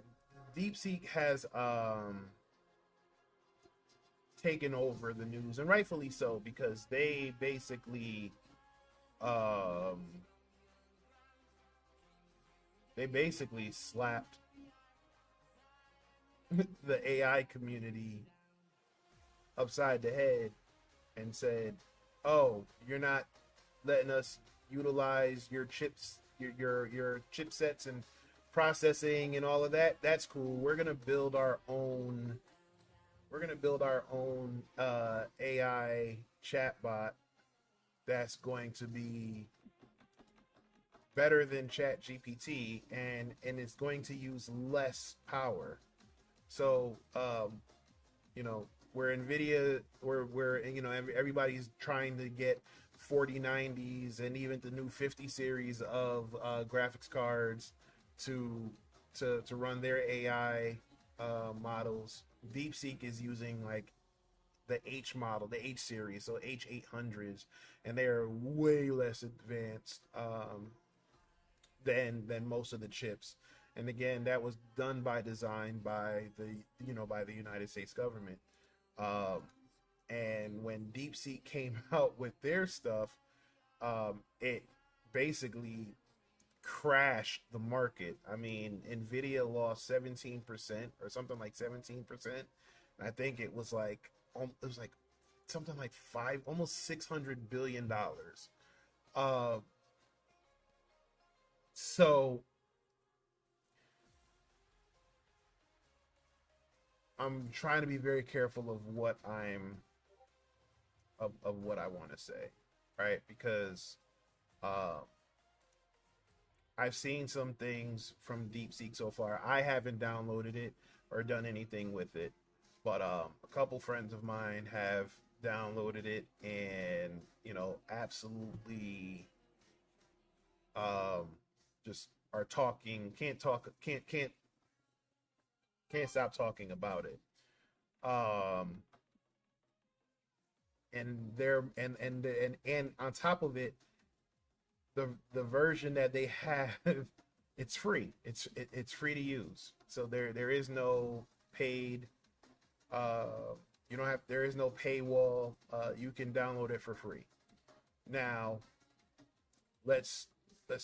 DeepSeek has taken over the news, and rightfully so, because um they basically slapped the AI community upside the head and said, "Oh, you're not letting us utilize your chips, your chipsets and processing and all of that. That's cool. We're gonna build our own. We're gonna build our own AI chatbot that's going to be better than ChatGPT, and it's going to use less power." So, you know, where Nvidia, where you know everybody's trying to get 4090s and even the new 50 series of graphics cards to run their AI models. DeepSeek is using like the H model, the H series, so H800s, and they are way less advanced than most of the chips. And again, that was done by design by the United States government. Um, and when DeepSeek came out with their stuff, it basically crashed the market. I mean, Nvidia lost 17% or something like 17%. I think it was like something like almost $600 billion. Uh, so I'm trying to be very careful of what I want to say, right? Because uh, I've seen some things from DeepSeek so far. I haven't downloaded it or done anything with it, but a couple friends of mine have downloaded it, and absolutely um, just are talking. Can't stop talking about it. Um, and they're and on top of it, the version that they have, it's free. It's free to use. So there is no paid. You don't have There is no paywall. You can download it for free. Now let's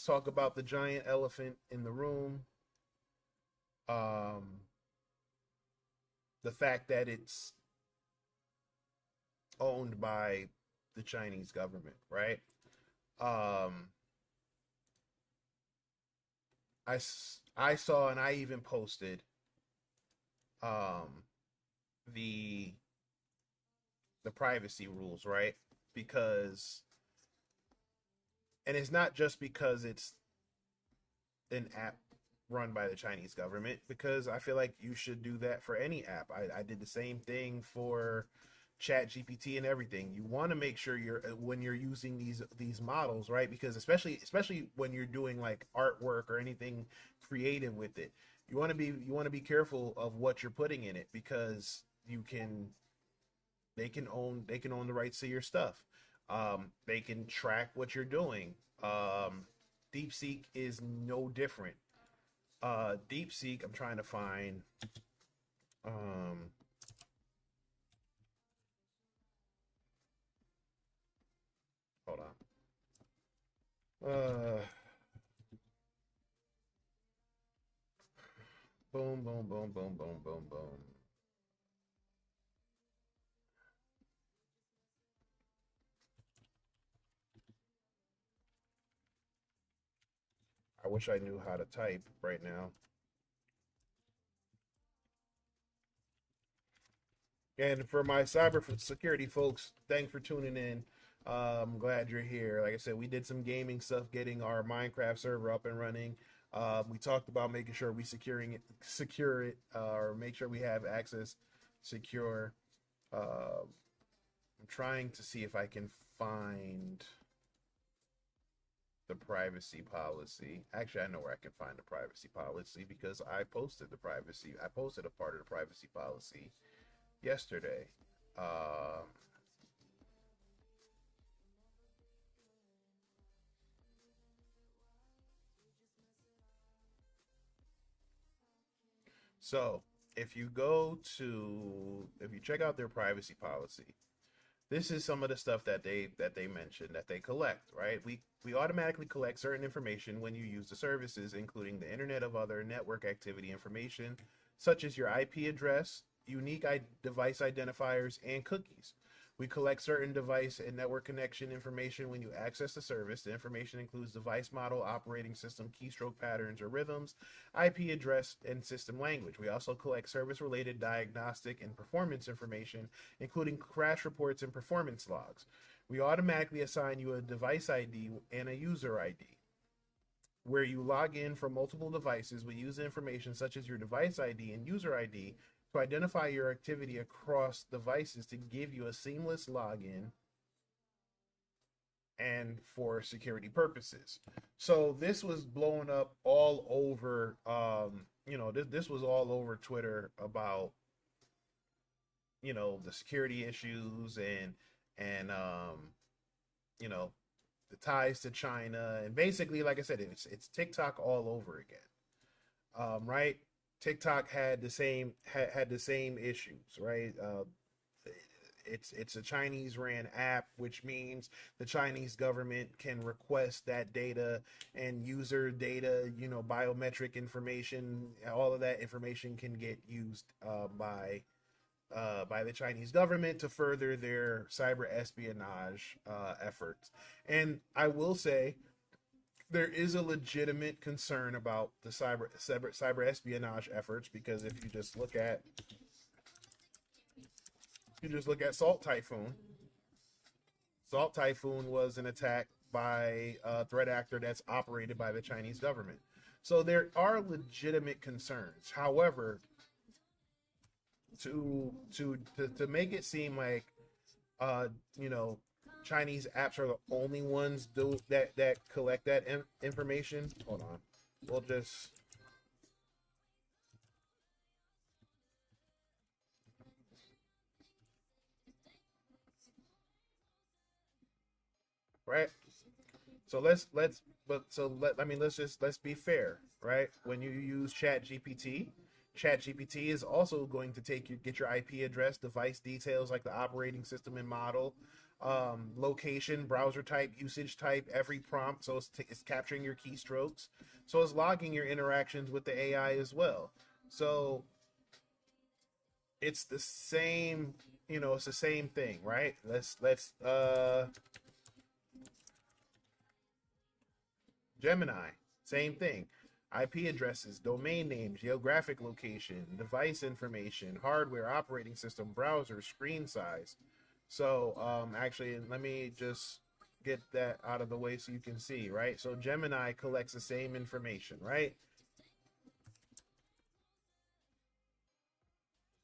talk about the giant elephant in the room. Um, the fact that it's owned by the Chinese government, right? Um, I saw, and I even posted um, the privacy rules, right? Because And it's not just because it's an app run by the Chinese government, because I feel like you should do that for any app. I did the same thing for Chat GPT and everything. You want to make sure you're when you're using these models, right? Because especially when you're doing like artwork or anything creative with it, you want to be careful of what you're putting in it, because you can they can own the rights to your stuff. They can track what you're doing. DeepSeek is no different. DeepSeek, I'm trying to find. Um, hold on. Boom, boom, boom, boom, boom, boom, boom. I wish I knew how to type right now. And for my cyber security folks, thanks for tuning in. I'm glad you're here. Like I said, we did some gaming stuff, getting our Minecraft server up and running. We talked about making sure we secure it, or make sure we have access secure. I'm trying to see if I can find the privacy policy. Actually, I know where I can find the privacy policy, because I posted a part of the privacy policy yesterday. Um, so if you check out their privacy policy, this is some of the stuff that they mentioned that they collect, right? We automatically collect certain information when you use the services, including the Internet of Other network activity information, such as your IP address, unique device identifiers, and cookies. We collect certain device and network connection information when you access the service. The information includes device model, operating system, keystroke patterns or rhythms, IP address, and system language. We also collect service related diagnostic and performance information, including crash reports and performance logs. We automatically assign you a device ID and a user ID. Where you log in from multiple devices, we use information such as your device ID and user ID to identify your activity across devices to give you a seamless login and for security purposes. So this was blowing up all over. This was all over Twitter about the security issues and you know the ties to China, and basically, like I said, it's TikTok all over again. Right? TikTok had the same issues, right? It's a Chinese ran app, which means the Chinese government can request that data and user data, biometric information. All of that information can get used by the Chinese government to further their cyber espionage efforts. And I will say, there is a legitimate concern about the cyber espionage efforts, because if you just look at Salt Typhoon was an attack by a threat actor that's operated by the Chinese government. So there are legitimate concerns. However, to make it seem like uh you know Chinese apps are the only ones that collect that information. Hold on, we'll just right. So let's be fair, right? When you use Chat GPT is also going to get your IP address, device details like the operating system and model, location, browser type, usage type, every prompt. So it's capturing your keystrokes. So it's logging your interactions with the AI as well. So it's the same, it's the same thing, right? Let's Gemini, same thing. IP addresses, domain names, geographic location, device information, hardware, operating system, browser, screen size. So actually, let me just get that out of the way so you can see, right? So Gemini collects the same information, right?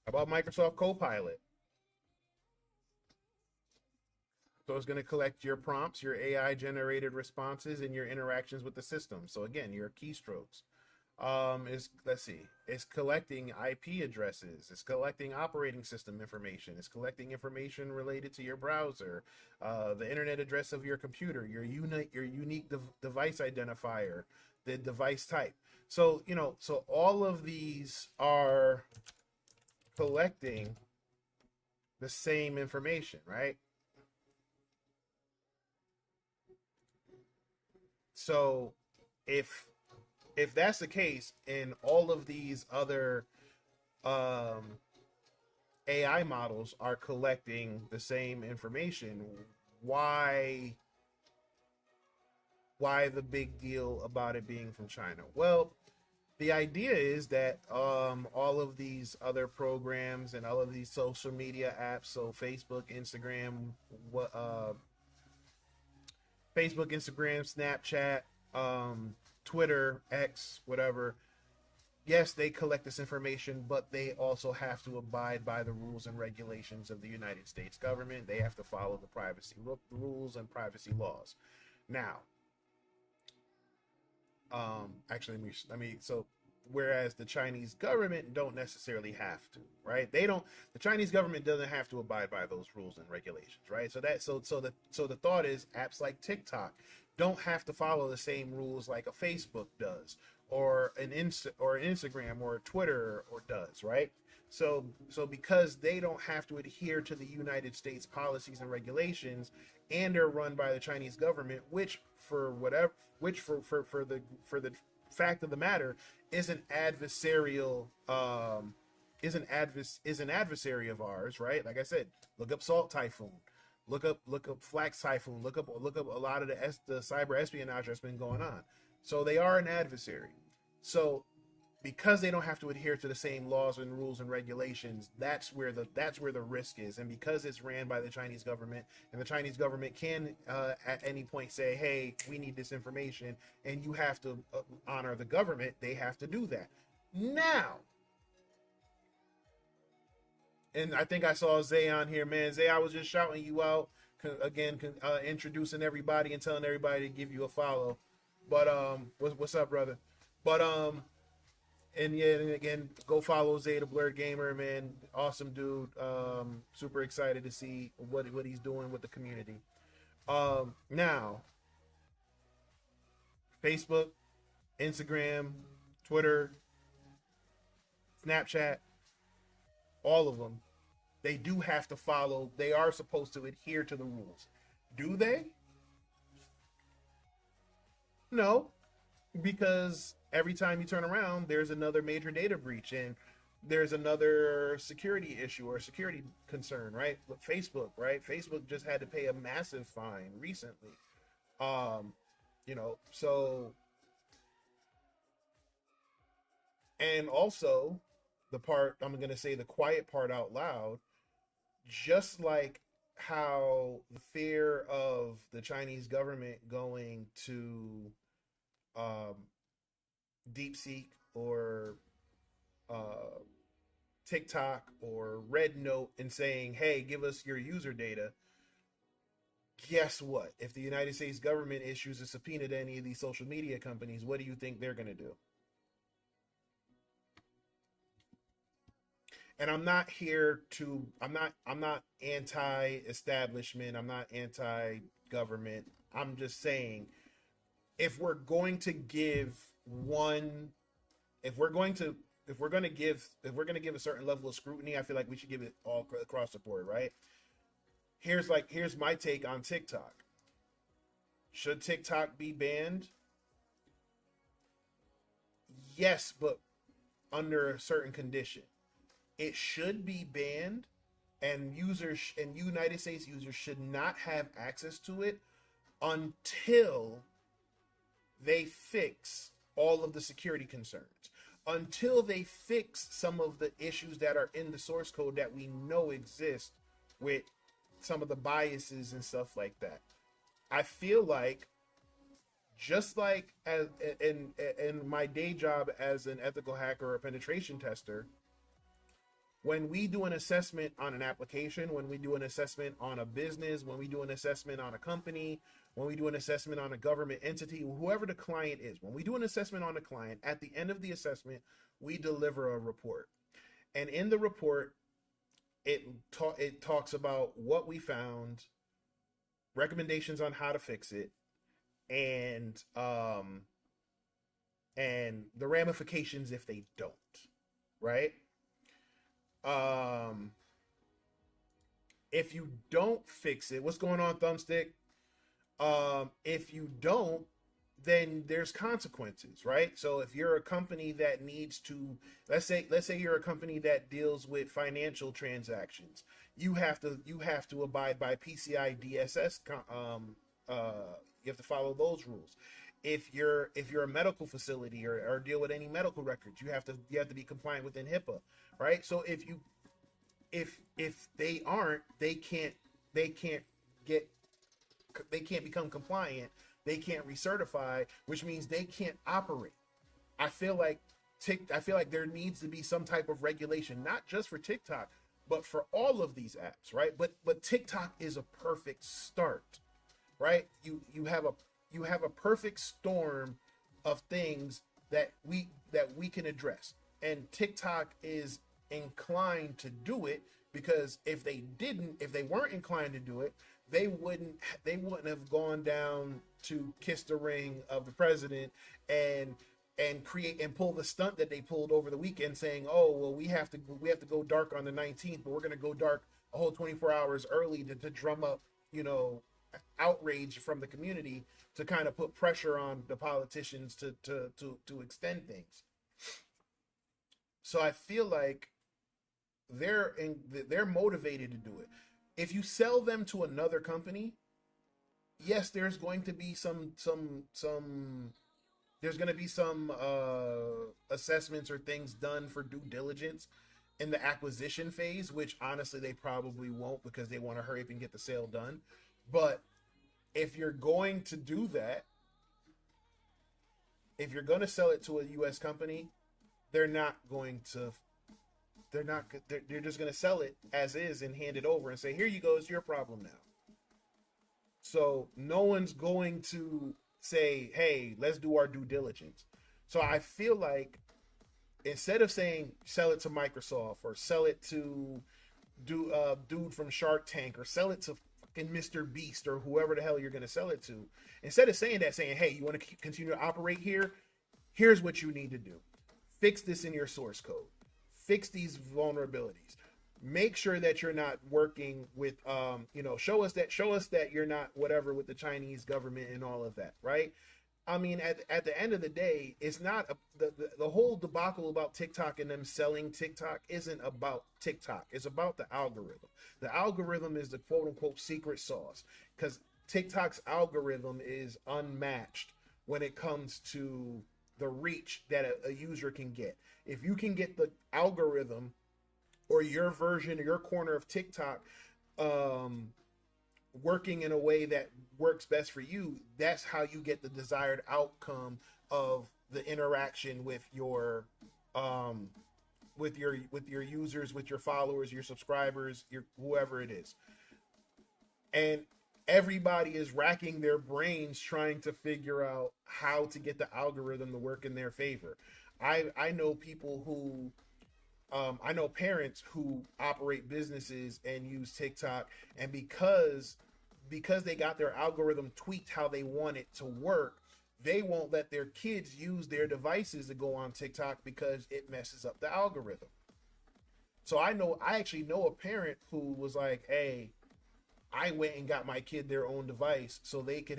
How about Microsoft Copilot? So it's going to collect your prompts, your AI generated responses, and your interactions with the system. So again, your keystrokes. Let's see, it's collecting IP addresses, it's collecting operating system information, it's collecting information related to your browser, the internet address of your computer, your unique device identifier, the device type. So so all of these are collecting the same information, right? So if that's the case, and all of these other AI models are collecting the same information, why the big deal about it being from China? Well, the idea is that all of these other programs and all of these social media apps, so Facebook, Instagram, Snapchat, Twitter, X, whatever. Yes, they collect this information, but they also have to abide by the rules and regulations of the United States government. They have to follow the privacy rules and privacy laws. Now, actually, so whereas the Chinese government don't necessarily have to, right? The Chinese government doesn't have to abide by those rules and regulations, right? So the thought is apps like TikTok don't have to follow the same rules like a Facebook does, or an Instagram or a Twitter or does, right? So because they don't have to adhere to the United States policies and regulations, and they're run by the Chinese government, which for the fact of the matter is an adversary of ours, right? Like I said, look up Salt Typhoon, look up Flax Typhoon, look up a lot of the cyber espionage that's been going on. So they are an adversary. So because they don't have to adhere to the same laws and rules and regulations, that's where the risk is. And because it's ran by the Chinese government, and the Chinese government can at any point say, hey, we need this information, and you have to honor the government, they have to do that. Now, and I think I saw Zay on here, man. Zay, I was just shouting you out, introducing everybody and telling everybody to give you a follow. But what's up, brother? But and yeah, and again, go follow Zay the Blurred Gamer, man. Awesome dude. Super excited to see what he's doing with the community. Now, Facebook, Instagram, Twitter, Snapchat, all of them, they do have to follow. They are supposed to adhere to the rules. Do they? No, because every time you turn around, there's another major data breach, and there's another security issue or security concern, right? Look, Facebook, right? Facebook just had to pay a massive fine recently. So, and also the part, I'm going to say the quiet part out loud, just like how the fear of the Chinese government going to DeepSeek or TikTok or RedNote and saying, hey, give us your user data. Guess what? If the United States government issues a subpoena to any of these social media companies, what do you think they're going to do? And I'm not anti-establishment. I'm not anti-government. I'm just saying, if we're going to give a certain level of scrutiny, I feel like we should give it all across the board, right? Here's my take on TikTok. Should TikTok be banned? Yes, but under a certain condition. It should be banned, and United States users should not have access to it until they fix all of the security concerns, until they fix some of the issues that are in the source code that we know exist with some of the biases and stuff like that. I feel like just like as in my day job as an ethical hacker or a penetration tester, when we do an assessment on an application, when we do an assessment on a business, when we do an assessment on a company, when we do an assessment on a government entity, whoever the client is, when we do an assessment on a client, at the end of the assessment, we deliver a report. And in the report, it talks about what we found, recommendations on how to fix it, and the ramifications if they don't, right? Um, if you don't fix it, what's going on, Thumbstick? If you don't, then there's consequences, right? So if you're a company that needs to, let's say you're a company that deals with financial transactions, you have to abide by PCI DSS. You have to follow those rules. If you're a medical facility or deal with any medical records, you have to be compliant within HIPAA, right? So if they aren't, they can't become compliant, they can't recertify, which means they can't operate. I feel like there needs to be some type of regulation, not just for TikTok, but for all of these apps, right? But TikTok is a perfect start, right? You have a perfect storm of things that we can address, and TikTok is inclined to do it, because if they weren't inclined to do it, they wouldn't have gone down to kiss the ring of the president and create and pull the stunt that they pulled over the weekend, saying, oh well, we have to go dark on the 19th, but we're going to go dark a whole 24 hours early to drum up outrage from the community, to kind of put pressure on the politicians to extend things. So I feel like they're motivated to do it. If you sell them to another company, yes, there's going to be some assessments or things done for due diligence in the acquisition phase, which honestly they probably won't, because they want to hurry up and get the sale done. But if you're going to do that, if you're going to sell it to a US company, they're just going to sell it as is and hand it over and say, here you go, it's your problem now. So no one's going to say, hey, let's do our due diligence. So I feel like instead of saying sell it to Microsoft, or sell it to dude from Shark Tank, or sell it to fucking Mr. Beast, or whoever the hell you're going to sell it to, instead of saying hey, you want to continue to operate here, here's what you need to do. Fix this in your source code. Fix these vulnerabilities. Make sure that you're not working with, show us that you're not whatever with the Chinese government and all of that, right? I mean, at the end of the day, it's not the whole debacle about TikTok and them selling TikTok isn't about TikTok. It's about the algorithm. The algorithm is the quote unquote secret sauce, because TikTok's algorithm is unmatched when it comes to the reach that a user can get. If you can get the algorithm or your version or your corner of TikTok working in a way that works best for you, that's how you get the desired outcome of the interaction with your users, with your followers, your subscribers, your whoever it is. And everybody is racking their brains trying to figure out how to get the algorithm to work in their favor. I know people who I know parents who operate businesses and use TikTok, and because they got their algorithm tweaked how they want it to work, they won't let their kids use their devices to go on TikTok because it messes up the algorithm. So I actually know a parent who was like, hey, I went and got my kid their own device so they can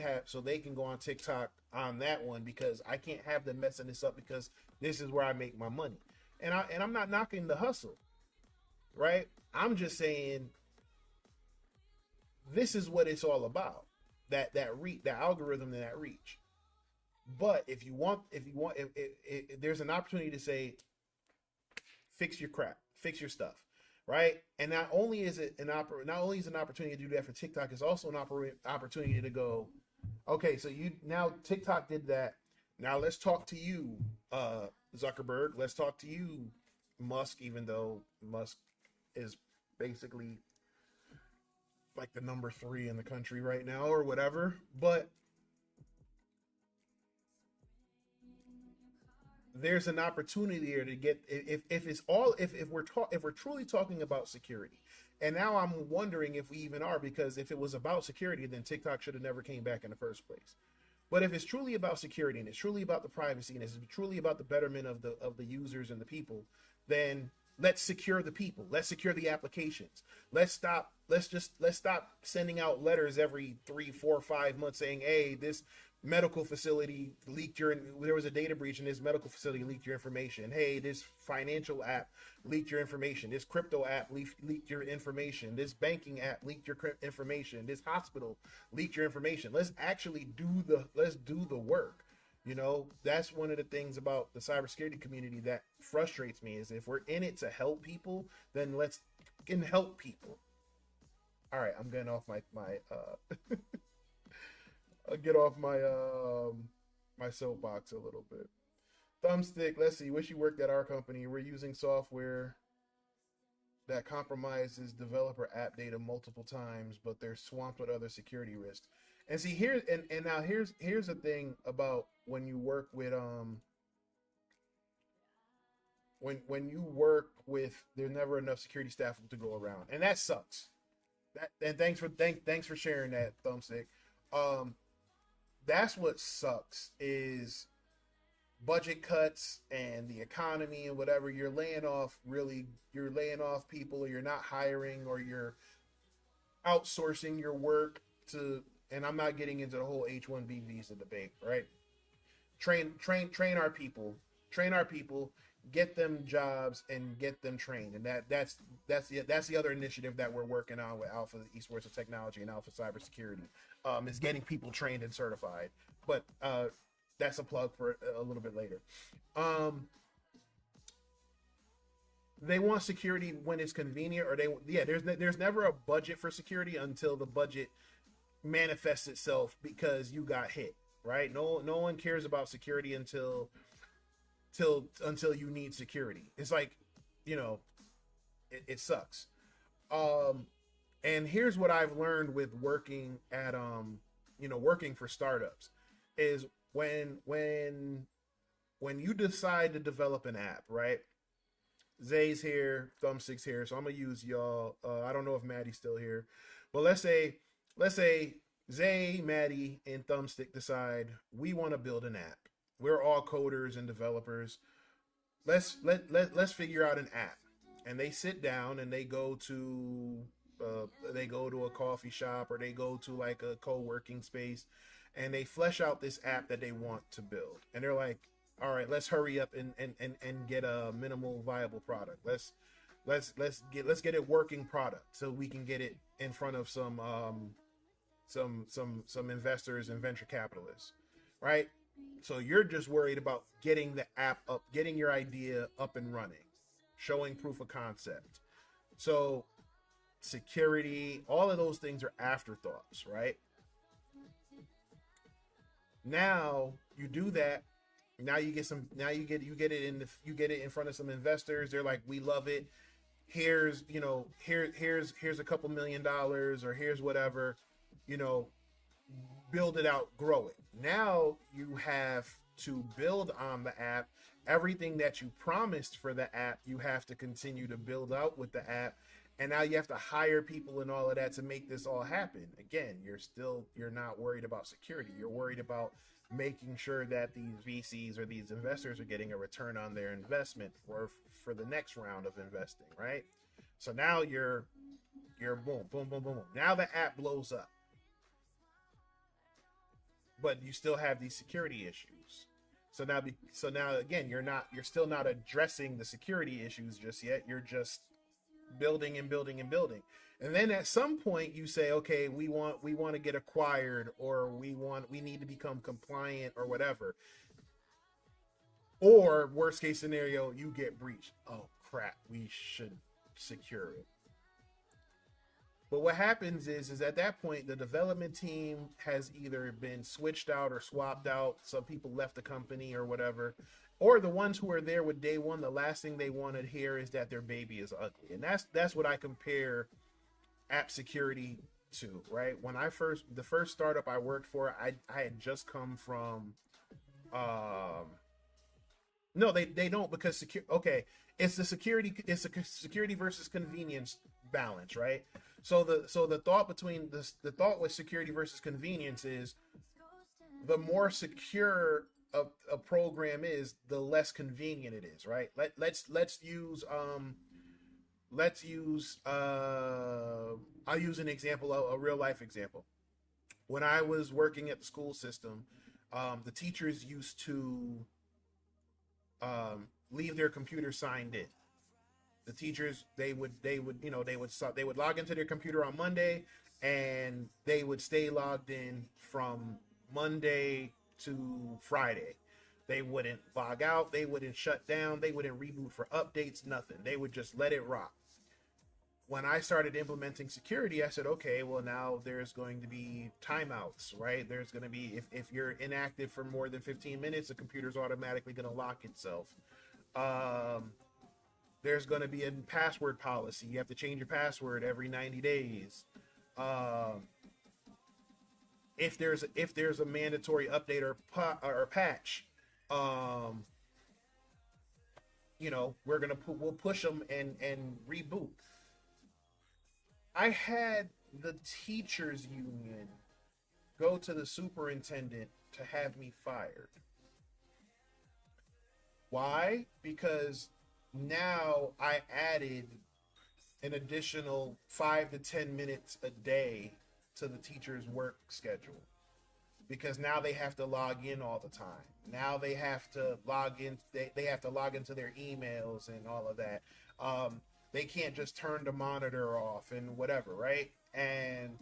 go on TikTok on that one, because I can't have them messing this up, because this is where I make my money. And I'm not knocking the hustle, right? I'm just saying this is what it's all about. That algorithm and that reach. But if there's an opportunity to say, fix your crap, fix your stuff, right? And not only is an opportunity to do that for TikTok, it's also an opportunity to go, Okay, so you now TikTok did that. Now let's talk to you, Zuckerberg. Let's talk to you, Musk. Even though Musk is basically like the number three in the country right now, or whatever. But there's an opportunity here to get if it's all if we're truly talking about security. And now I'm wondering if we even are, because if it was about security, then TikTok should have never came back in the first place. But if it's truly about security, and it's truly about the privacy, and it's truly about the betterment of the users and the people, then let's secure the people. Let's secure the applications. Let's stop sending out letters every 3, 4, 5 months saying, hey, this medical facility leaked your, there was a data breach and this medical facility leaked your information. Hey, this financial app leaked your information. This crypto app leaked your information. This banking app leaked your information. This hospital leaked your information. Let's actually do the work. You know, that's one of the things about the cybersecurity community that frustrates me, is if we're in it to help people, then let's can help people. All right, I'm getting off my I'll get off my soapbox a little bit. Thumbstick, let's see. Wish you worked at our company. We're using software that compromises developer app data multiple times, but they're swamped with other security risks. And see here, and now here's the thing about when you work with when you work with, there's never enough security staff to go around, and that sucks. That, and thanks for sharing that, Thumbstick. Um, that's what sucks, is budget cuts and the economy and whatever. You're laying off people, or you're not hiring, or you're outsourcing your work to, and I'm not getting into the whole H-1B visa debate, right? Train our people, get them jobs and get them trained. And that's the other initiative that we're working on with Alpha Esports of Technology and Alpha Cybersecurity, is getting people trained and certified. But that's a plug for a little bit later. They want security when it's convenient, or there's never a budget for security until the budget manifests itself because you got hit, right? No one cares about security until you need security. It's like, you know, it sucks. And here's what I've learned with working at working for startups, is when you decide to develop an app, right? Zay's here, Thumbstick's here, so I'm gonna use y'all. I don't know if Maddie's still here, but let's say Zay, Maddie, and Thumbstick decide we want to build an app. We're all coders and developers. Let's figure out an app. And they sit down and they go to a coffee shop, or they go to like a co-working space, and they flesh out this app that they want to build. And they're like, all right, let's hurry up and get a minimal viable product. Let's get it working product so we can get it in front of some investors and venture capitalists, right? So you're just worried about getting the app up, getting your idea up and running, showing proof of concept. So security, all of those things are afterthoughts, right? Now you do that. Now you get it in front of some investors. They're like, we love it. Here's a couple $1,000,000, or here's whatever, build it out, grow it. Now you have to build on the app. Everything that you promised for the app, you have to continue to build out with the app. And now you have to hire people and all of that to make this all happen. Again, you're not worried about security. You're worried about making sure that these VCs or these investors are getting a return on their investment for the next round of investing, right? So now you're boom, boom, boom, boom, boom. Now the app blows up. But you still have these security issues. So now again, you're still not addressing the security issues just yet. You're just building and building and building. And then at some point you say, okay, we want to get acquired, or we need to become compliant, or whatever. Or worst case scenario, you get breached. Oh crap, we should secure it. But what happens is at that point the development team has either been switched out or swapped out. Some people left the company or whatever. Or the ones who are there with day one, the last thing they want to hear is that their baby is ugly. And that's what I compare app security to, right? When the first startup I worked for, I had just come from no, they don't, because it's the security, it's a security versus convenience balance, right? So the thought with security versus convenience is the more secure a program is, the less convenient it is, right? I'll use an example, a real life example. When I was working at the school system, the teachers used to leave their computer signed in. The teachers, they would log into their computer on Monday, and they would stay logged in from Monday to Friday. They wouldn't log out, they wouldn't shut down, they wouldn't reboot for updates, nothing. They would just let it rock. When I started implementing security, I said, okay, well, now there's going to be timeouts, right? There's going to be, if you're inactive for more than 15 minutes, the computer's automatically going to lock itself. There's going to be a password policy. You have to change your password every 90 days. If there's a mandatory update or patch, we'll push them and reboot. I had the teachers union go to the superintendent to have me fired. Why? Because now I added an additional 5 to 10 minutes a day to the teacher's work schedule, because now they have to log in all the time. Now they have to log in. They have to log into their emails and all of that. They can't just turn the monitor off and whatever, right? And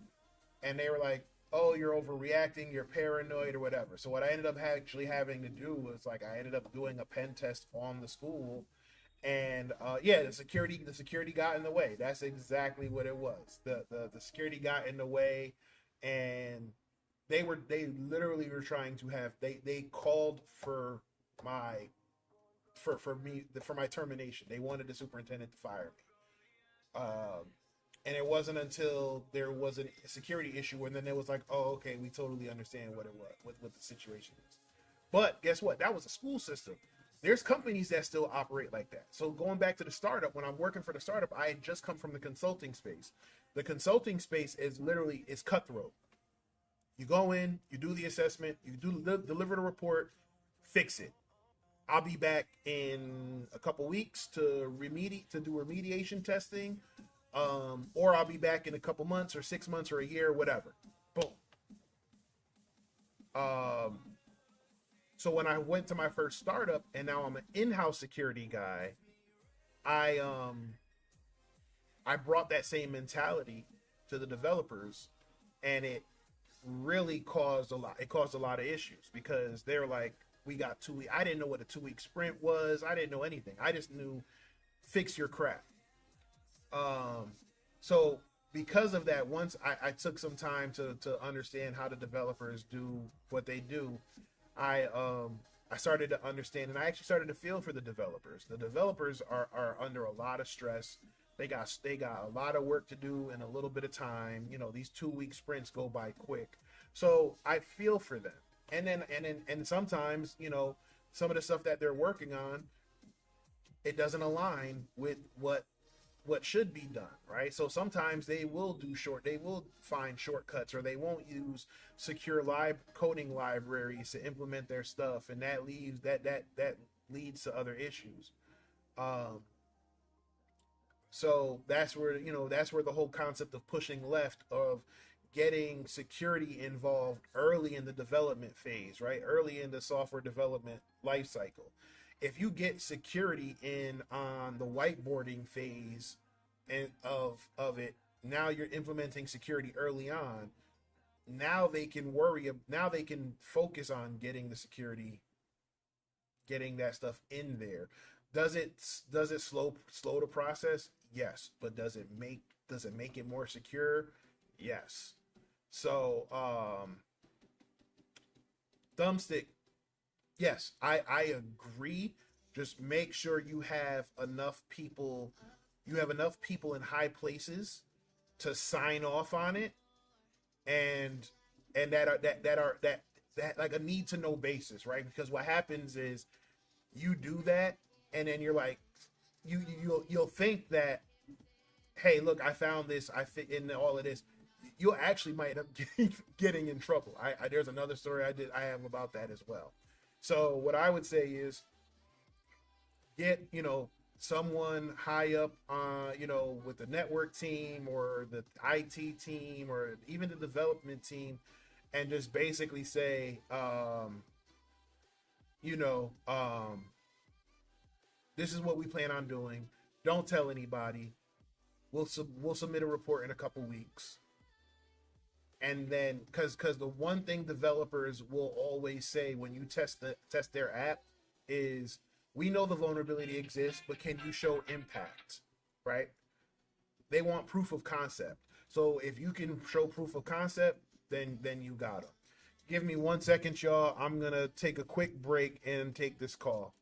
they were like, oh, you're overreacting, you're paranoid or whatever. So what I ended up actually having to do was, like, I ended up doing a pen test on the school, and the security got in the way. That's exactly what it was. The security got in the way, and they literally were trying to have, they called for my termination. They wanted the superintendent to fire me. And it wasn't until there was a security issue, and then it was like, oh, okay, we totally understand what it was, what the situation is. But guess what? That was a school system. There's companies that still operate like that. So going back to the startup, when I'm working for the startup, I had just come from the consulting space. The consulting space is cutthroat. You go in, you do the assessment, you deliver the report, fix it. I'll be back in a couple weeks to do remediation testing, or I'll be back in a couple months or 6 months or a year, whatever. Boom. So when I went to my first startup, and now I'm an in-house security guy, I brought that same mentality to the developers, and it really caused a lot. It caused a lot of issues, because they're like, we got 2 weeks. I didn't know what a 2-week sprint was. I didn't know anything. I just knew fix your crap. So because of that, once I took some time to understand how the developers do what they do, I started to understand, and I actually started to feel for the developers. The developers are under a lot of stress. They got a lot of work to do in a little bit of time. These 2-week sprints go by quick. So I feel for them. And sometimes, some of the stuff that they're working on, it doesn't align with what should be done, right? So sometimes they will find shortcuts, or they won't use secure coding libraries to implement their stuff, and that leads to other issues. So that's where the whole concept of pushing left, of getting security involved early in the development phase, right? Early in the software development life cycle. If you get security in on the whiteboarding phase of it, now you're implementing security early on. Now they can focus on getting the security, getting that stuff in there. Does it slow the process? Yes, but does it make does it make it more secure? Yes. So thumbstick, yes, I agree. Just make sure you have enough people, in high places to sign off on it, and that like a need to know basis, right? Because what happens is you do that, and then you're like, you'll think that, hey, look, I found this, I fit in all of this. You actually might end up getting in trouble. There's another story I have about that as well. So what I would say is get, someone high up, with the network team or the IT team or even the development team, and just basically say, this is what we plan on doing. Don't tell anybody. We'll submit a report in a couple weeks. And then, because the one thing developers will always say when you test their app is, we know the vulnerability exists, but can you show impact, right? They want proof of concept. So if you can show proof of concept, then you got them. Give me 1 second, y'all. I'm gonna take a quick break and take this call.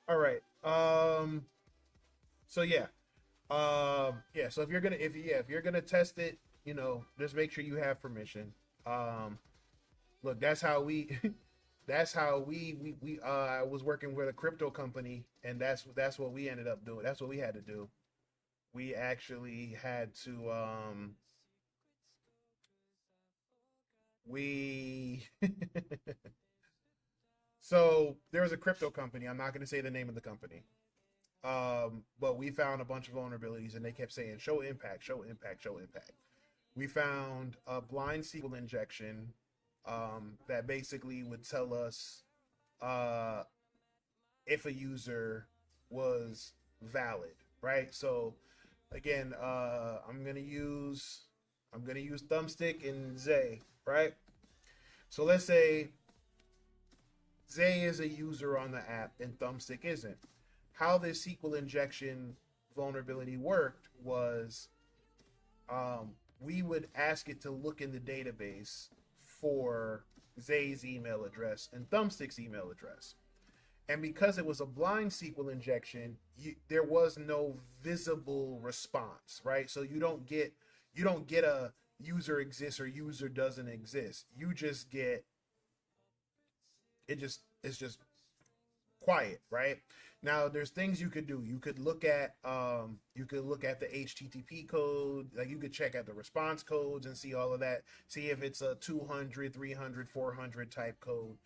All right. So yeah. Yeah. So if you're gonna test it, just make sure you have permission. Look, that's how we. That's how we I was working with a crypto company, and that's what we ended up doing. That's what we had to do. We actually had to we so there was a crypto company. I'm not going to say the name of the company. But we found a bunch of vulnerabilities, and they kept saying, show impact, show impact, show impact. We found a blind SQL injection that basically would tell us uh, if a user was valid, right? So again, I'm gonna use Thumbstick and Zay, right? So let's say Zay is a user on the app and Thumbstick isn't. How this SQL injection vulnerability worked was, we would ask it to look in the database for Zay's email address and Thumbstick's email address. And because it was a blind SQL injection, there was no visible response, right? So you don't get a user exists or user doesn't exist. You just get it's just quiet, right? Now there's things you could do. You could look at the HTTP code, like you could check out the response codes and see all of that, see if it's a 200, 300, 400 type code.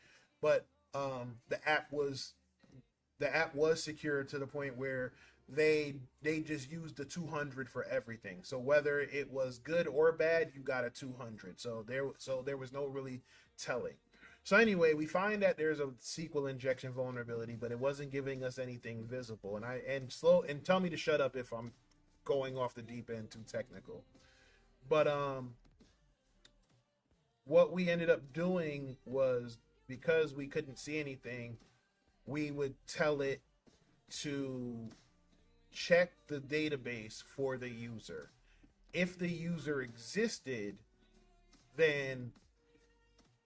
But the app was secure to the point where they just used the 200 for everything. So whether it was good or bad, you got a 200. So there was no really telling. So anyway, we find that there's a SQL injection vulnerability, but it wasn't giving us anything visible. And tell me to shut up if I'm going off the deep end too technical. But what we ended up doing was, because we couldn't see anything, we would tell it to check the database for the user. If the user existed, then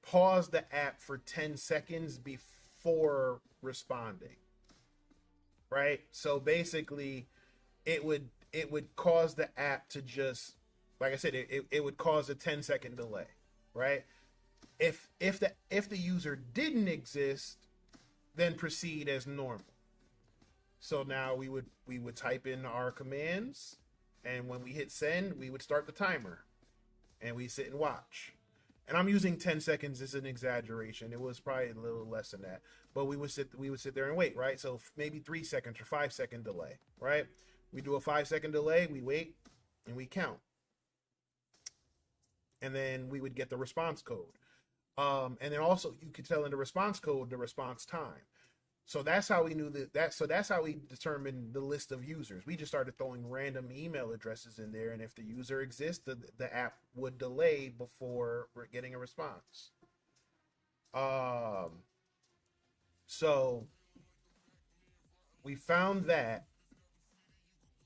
pause the app for 10 seconds before responding. Right? So basically, it would cause the app to just, like I said, it would cause a 10-second delay, right? If the user didn't exist, then proceed as normal. So now we would type in our commands, and when we hit send, we would start the timer, and we sit and watch. And I'm using 10 seconds as an exaggeration. It was probably a little less than that, but we would sit there and wait, right? So maybe 3 seconds or 5 second delay, right? We do a 5 second delay, we wait, and we count, and then we would get the response code. And then also you could tell in the response code the response time. So that's how we knew that. So that's how we determined the list of users. We just started throwing random email addresses in there, and if the user exists, the app would delay before we're getting a response. Um, so we found that,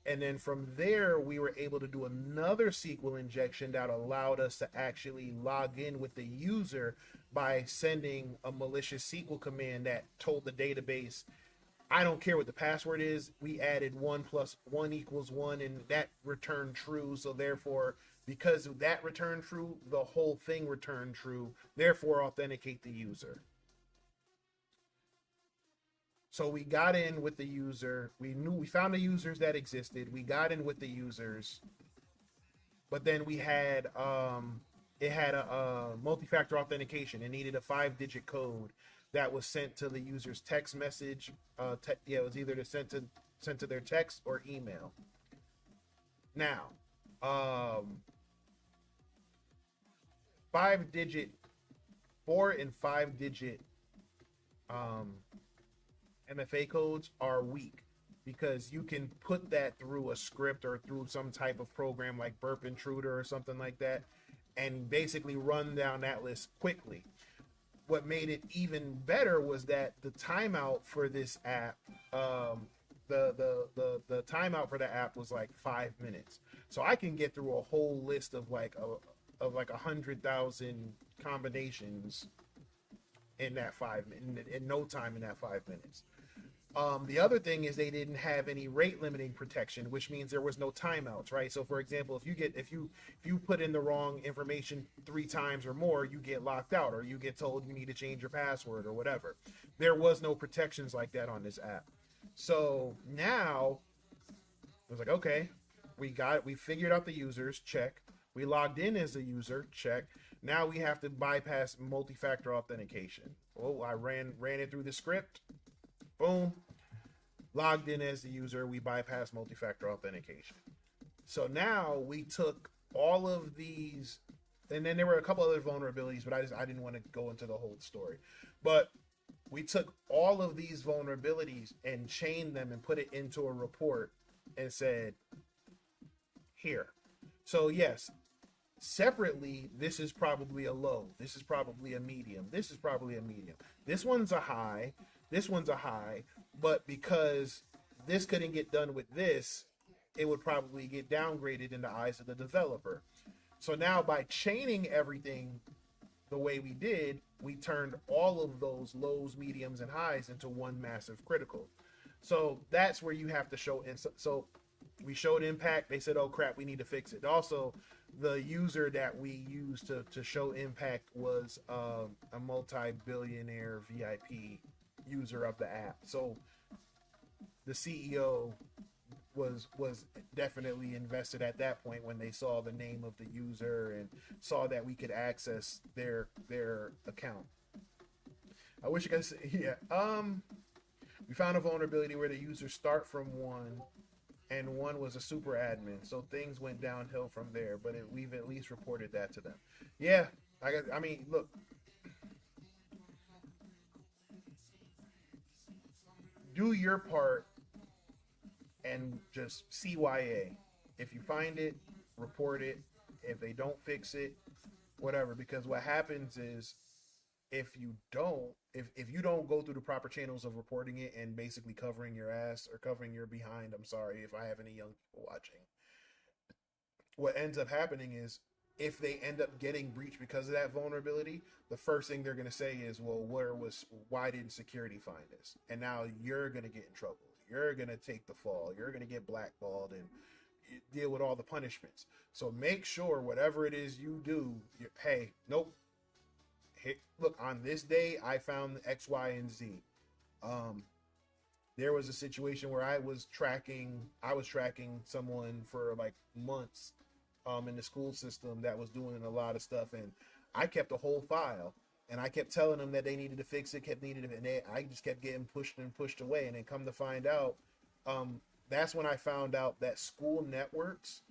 and then from there we were able to do another SQL injection that allowed us to actually log in with the user by sending a malicious SQL command that told the database, I don't care what the password is, we added 1 plus 1 equals 1, and that returned true. So therefore, because that returned true, the whole thing returned true, therefore authenticate the user. So we got in with the user. We found the users that existed. We got in with the users, but then we had it had a multi-factor authentication. It needed a 5-digit code that was sent to the user's text message. It was either sent to their text or email. Now, 5-digit, 4 and 5-digit MFA codes are weak because you can put that through a script or through some type of program like Burp Intruder or something like that, and basically run down that list quickly. What made it even better was that the timeout for this app, the timeout for the app was like 5 minutes. So I can get through a whole list of like 100,000 combinations in that in no time in that 5 minutes. The other thing is they didn't have any rate limiting protection, which means there was no timeouts, right? So for example, if you put in the wrong information 3 times or more, you get locked out, or you get told you need to change your password or whatever. There was no protections like that on this app. So now it was like, okay, we figured out the users, check. We logged in as a user, check. Now we have to bypass multi-factor authentication. Oh, I ran it through the script. Boom. Logged in as the user, we bypassed multi-factor authentication. So now we took all of these, and then there were a couple other vulnerabilities, but I didn't want to go into the whole story. But we took all of these vulnerabilities and chained them and put it into a report and said, here. So yes, separately, this is probably a low. This is probably a medium. This is probably a medium. This one's a high. This one's a high. But because this couldn't get done with this, it would probably get downgraded in the eyes of the developer. So now by chaining everything the way we did, we turned all of those lows, mediums, and highs into one massive critical. So that's where you have to show. And so we showed impact. They said, oh crap, we need to fix it. Also, the user that we used to show impact was a multi-billionaire VIP user of the app. So the CEO was definitely invested at that point when they saw the name of the user and saw that we could access their account. I wish I could say, yeah. We found a vulnerability where the users start from 1 and 1 was a super admin, so things went downhill from there, but we've at least reported that to them. Yeah, I mean, look, do your part and just CYA. If you find it, report it. If they don't fix it, whatever, because what happens is if you don't go through the proper channels of reporting it and basically covering your ass or covering your behind, I'm sorry if I have any young people watching, what ends up happening is if they end up getting breached because of that vulnerability, the first thing they're going to say is, well, why didn't security find this? And now you're going to get in trouble. You're going to take the fall. You're going to get blackballed and deal with all the punishments. So make sure whatever it is you do, hey, nope. Hey, look, on this day, I found X, Y, and Z. There was a situation where I was tracking someone for like months in the school system that was doing a lot of stuff, and I kept a whole file, and I kept telling them that they needed to fix it, and I just kept getting pushed and pushed away, and then come to find out, that's when I found out that school networks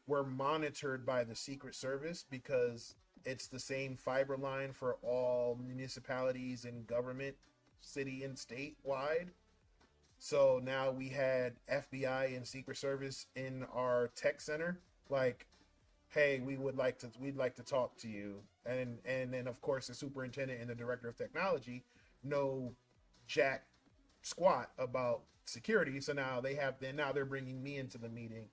were monitored by the Secret Service because it's the same fiber line for all municipalities and government, city and state wide. So now we had FBI and Secret Service in our tech center, like, hey, we'd like to talk to you. And then of course the superintendent and the director of technology know jack squat about security. So now they're bringing me into the meeting.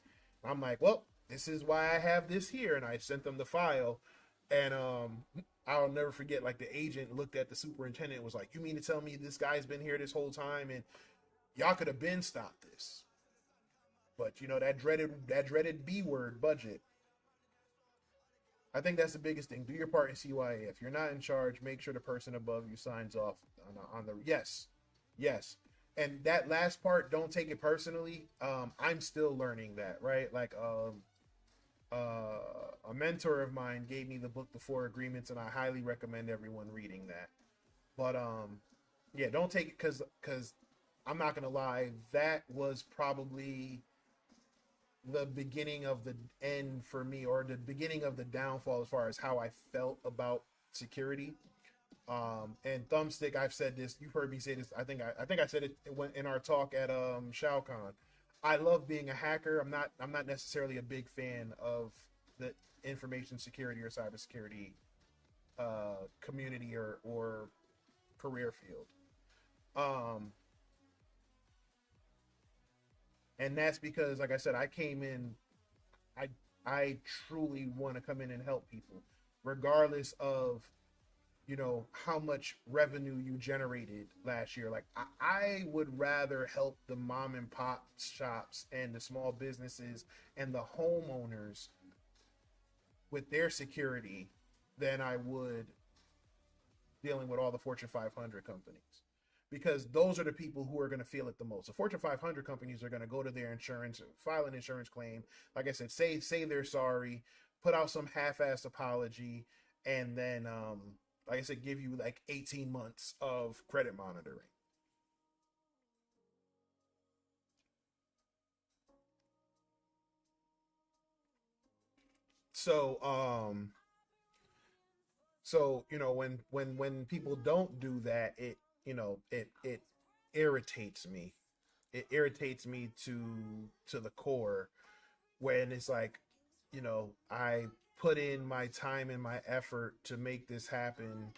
I'm like, well, this is why I have this here. And I sent them the file. And I'll never forget, like, the agent looked at the superintendent and was like, you mean to tell me this guy's been here this whole time and y'all could have been stopped this? But you know, that dreaded B word, budget. I think that's the biggest thing. Do your part in CYA. If you're not in charge, make sure the person above you signs off on the yes. And that last part, don't take it personally. I'm still learning that, right? Like a mentor of mine gave me the book The Four Agreements, and I highly recommend everyone reading that. But yeah, don't take it because I'm not gonna lie, that was probably the beginning of the end for me, or the beginning of the downfall as far as how I felt about security. And Thumbstick, I've said this, you've heard me say this, I think I said it in our talk at Shao Kahn. I love being a hacker. I'm not necessarily a big fan of the information security or cybersecurity community or career field. And that's because, like I said, I came in, I truly want to come in and help people, regardless of, you know, how much revenue you generated last year. Like, I would rather help the mom and pop shops and the small businesses and the homeowners with their security than I would dealing with all the Fortune 500 companies. Because those are the people who are going to feel it the most. The Fortune 500 companies are going to go to their insurance, file an insurance claim. Like I said, say they're sorry, put out some half-assed apology, and then, like I said, give you like 18 months of credit monitoring. So you know, when people don't do that, it irritates me. It irritates me to the core, when it's like, you know, I put in my time and my effort to make this happen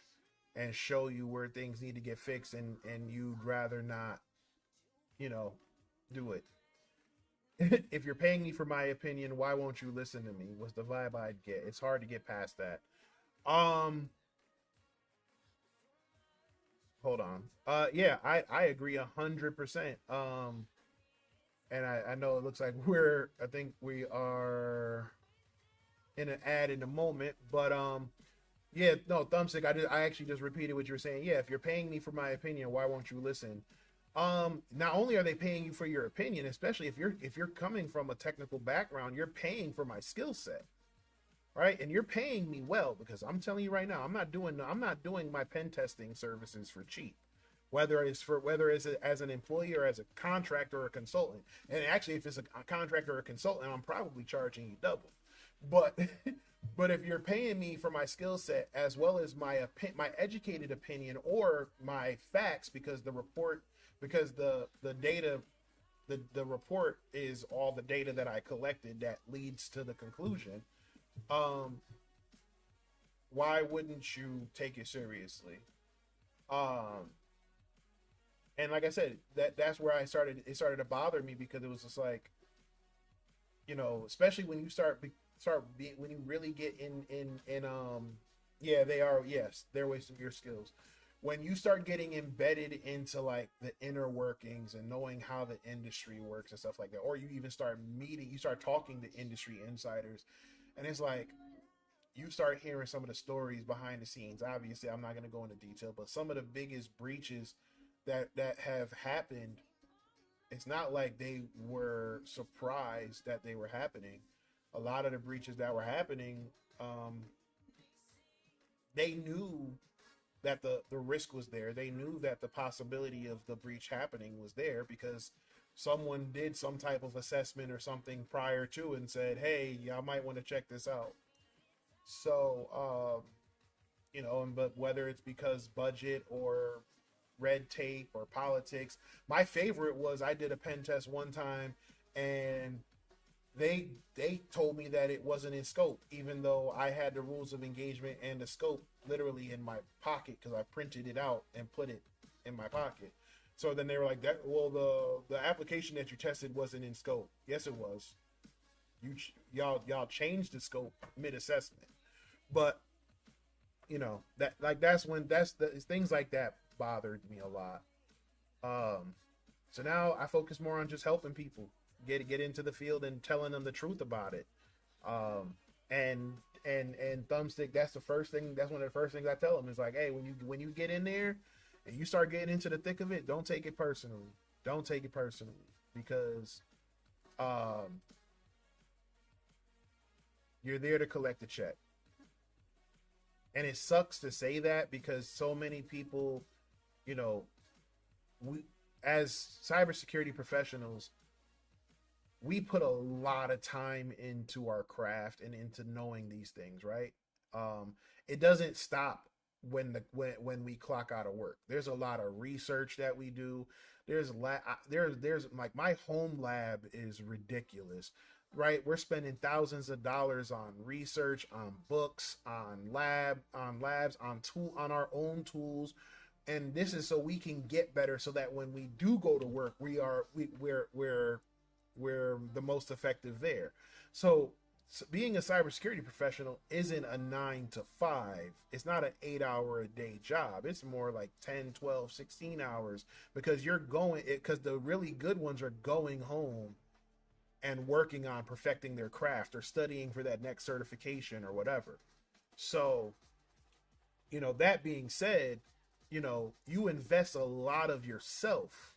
and show you where things need to get fixed, and you'd rather not, you know, do it. If you're paying me for my opinion, why won't you listen to me? Was the vibe I'd get. It's hard to get past that. Um, Hold on. Yeah, I agree 100%. And I know it looks like I think we are in an ad in a moment, but yeah, no, Thumbstick, I actually just repeated what you were saying. Yeah, if you're paying me for my opinion, why won't you listen? Not only are they paying you for your opinion, especially if you're coming from a technical background, you're paying for my skill set, right? And you're paying me well, because I'm telling you right now, I'm not doing my pen testing services for cheap. Whether it's as an employee or as a contractor or a consultant. And actually, if it's a contractor or a consultant, I'm probably charging you double. But but if you're paying me for my skill set as well as my educated opinion or my facts, because the data, the report is all the data that I collected that leads to the conclusion, why wouldn't you take it seriously? And like I said, that's where it started to bother me, because it was just like, you know, especially when you when you really get in yeah, they are, yes, they're wasting your skills. when you start getting embedded into like the inner workings and knowing how the industry works and stuff like that, or you even start meeting, you start talking to industry insiders, and it's like you start hearing some of the stories behind the scenes. Obviously, I'm not going to go into detail, but some of the biggest breaches that have happened, it's not like they were surprised that they were happening. A lot of the breaches that were happening, they knew that the risk was there. They knew that the possibility of the breach happening was there because someone did some type of assessment or something prior to and said, "Hey, y'all might want to check this out." So, but whether it's because budget or red tape or politics, my favorite was I did a pen test one time and they told me that it wasn't in scope, even though I had the rules of engagement and the scope literally in my pocket because I printed it out and put it in my pocket. So then they were like, "That well, the application that you tested wasn't in scope." Yes, it was. Y'all changed the scope mid assessment, but that's when it's things like that bothered me a lot. So now I focus more on just helping people get into the field and telling them the truth about it. And thumbstick, that's one of the first things I tell them is like, hey, when you get in there and you start getting into the thick of it, don't take it personally. Don't take it personally because you're there to collect a check. And it sucks to say that because so many people, we as cybersecurity professionals, we put a lot of time into our craft and into knowing these things, right? It doesn't stop when we clock out of work. There's a lot of research that we do. There's like my home lab is ridiculous, right? We're spending thousands of dollars on research, on books, on labs, on our own tools. And this is so we can get better so that when we do go to work, we're the most effective there. So being a cybersecurity professional isn't a 9 to 5. It's not an 8-hour a day job. It's more like 10, 12, 16 hours because because the really good ones are going home and working on perfecting their craft or studying for that next certification or whatever. So, that being said, you invest a lot of yourself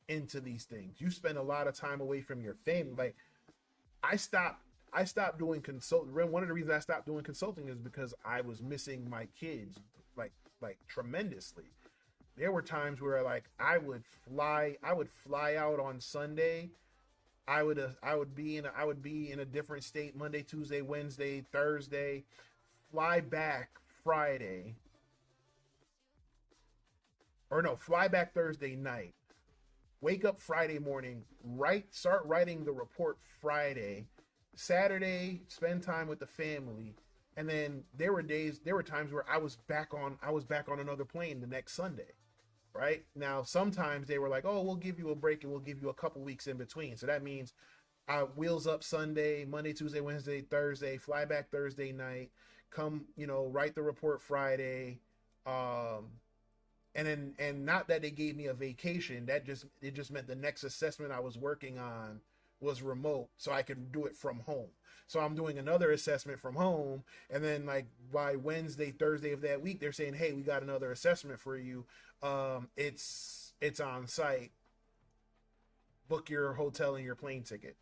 into these things. You spend a lot of time away from your family. Like I stopped doing consulting. One of the reasons I stopped doing consulting is because I was missing my kids like tremendously. There were times where like I would fly out on Sunday. I would be in a different state Monday, Tuesday, Wednesday, Thursday, fly back Friday. Or no, fly back Thursday night. Wake up Friday morning, start writing the report Friday. Saturday, spend time with the family. And then there were times where I was back on another plane the next Sunday. Right? Now, sometimes they were like, "Oh, we'll give you a break and we'll give you a couple weeks in between." So that means wheels up Sunday, Monday, Tuesday, Wednesday, Thursday, fly back Thursday night, come, write the report Friday. And not that they gave me a vacation, it just meant the next assessment I was working on was remote, so I could do it from home. So I'm doing another assessment from home, and then like by Wednesday, Thursday of that week, they're saying, "Hey, we got another assessment for you. It's on site. Book your hotel and your plane ticket."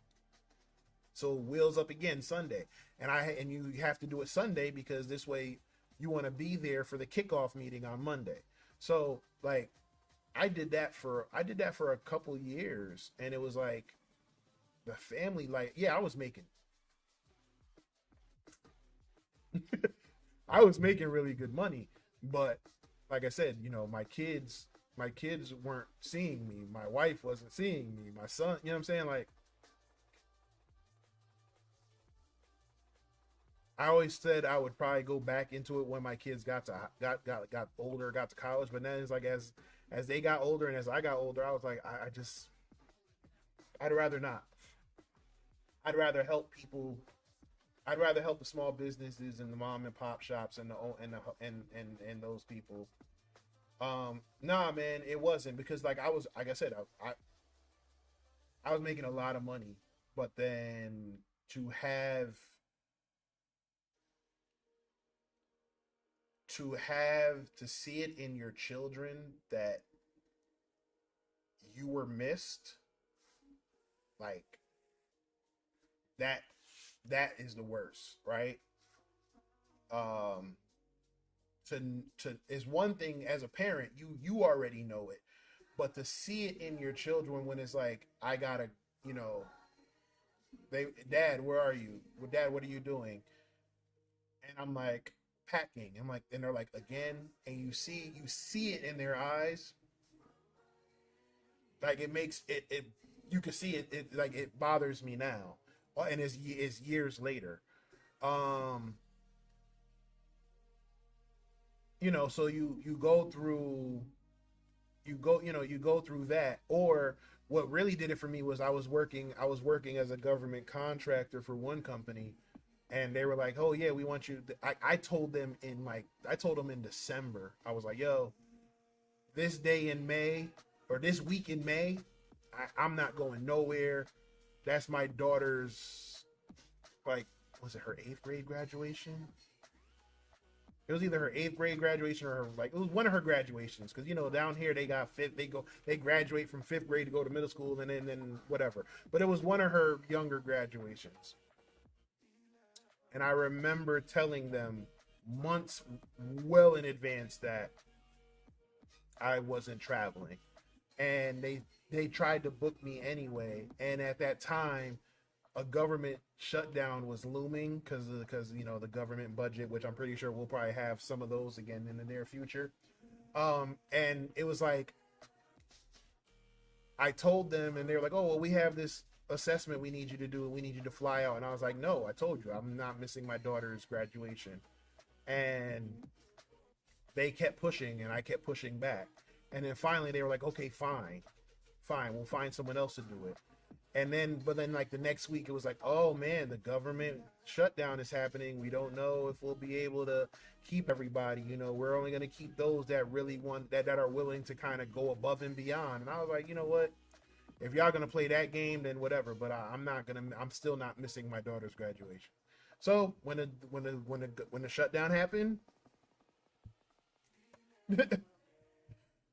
So wheels up again Sunday, and you have to do it Sunday because this way you want to be there for the kickoff meeting on Monday. So like I did that for a couple years, and it was like the family, like, yeah, I was making really good money, but like I said, my kids weren't seeing me, my wife wasn't seeing me, my son, you know what I'm saying? Like I always said I would probably go back into it when my kids got older, got to college. But then it's like as they got older and as I got older, I was like, I'd rather not. I'd rather help people. I'd rather help the small businesses and the mom and pop shops and and those people Nah, man, it wasn't because like I was, like I said, I was making a lot of money, but then to have to see it in your children that you were missed, like that that is the worst, right? Um, to is one thing as a parent, you already know it, but to see it in your children when it's like I gotta, you know, they, dad, where are you? Well, dad, what are you doing? And I'm like packing. I'm like, and they're like again, and you see it in their eyes, like it makes it you can see it like it bothers me now, and it's years later. Um, you know, so you go through you go through that. Or what really did it for me was I was working as a government contractor for one company, and they were like, oh yeah, we want you I told them in like I told them in December. I was like, yo, this day in May or this week in May, I'm not going nowhere. That's my daughter's, like, was it her eighth grade graduation? It was either her eighth grade graduation or her, like, it was one of her graduations, because you know down here they got fifth, they graduate from fifth grade to go to middle school, and then whatever. But it was one of her younger graduations, and I remember telling them months well in advance that I wasn't traveling, and they tried to book me anyway. And at that time, a government shutdown was looming because you know the government budget, which I'm pretty sure we'll probably have some of those again in the near future. And it was like I told them, and they were like, "Oh, well, we have this assessment we need you to do, and we need you to fly out." And I was like, "No, I told you, I'm not missing my daughter's graduation." And they kept pushing, and I kept pushing back. And then finally, they were like, "Okay, fine, we'll find someone else to do it." And then, but then, like the next week, it was like, "Oh man, the government shutdown is happening. We don't know if we'll be able to keep everybody. You know, we're only going to keep those that really want that are willing to kind of go above and beyond." And I was like, you know what? If y'all gonna play that game, then whatever. But I'm not gonna. I'm still not missing my daughter's graduation. So when the shutdown happened,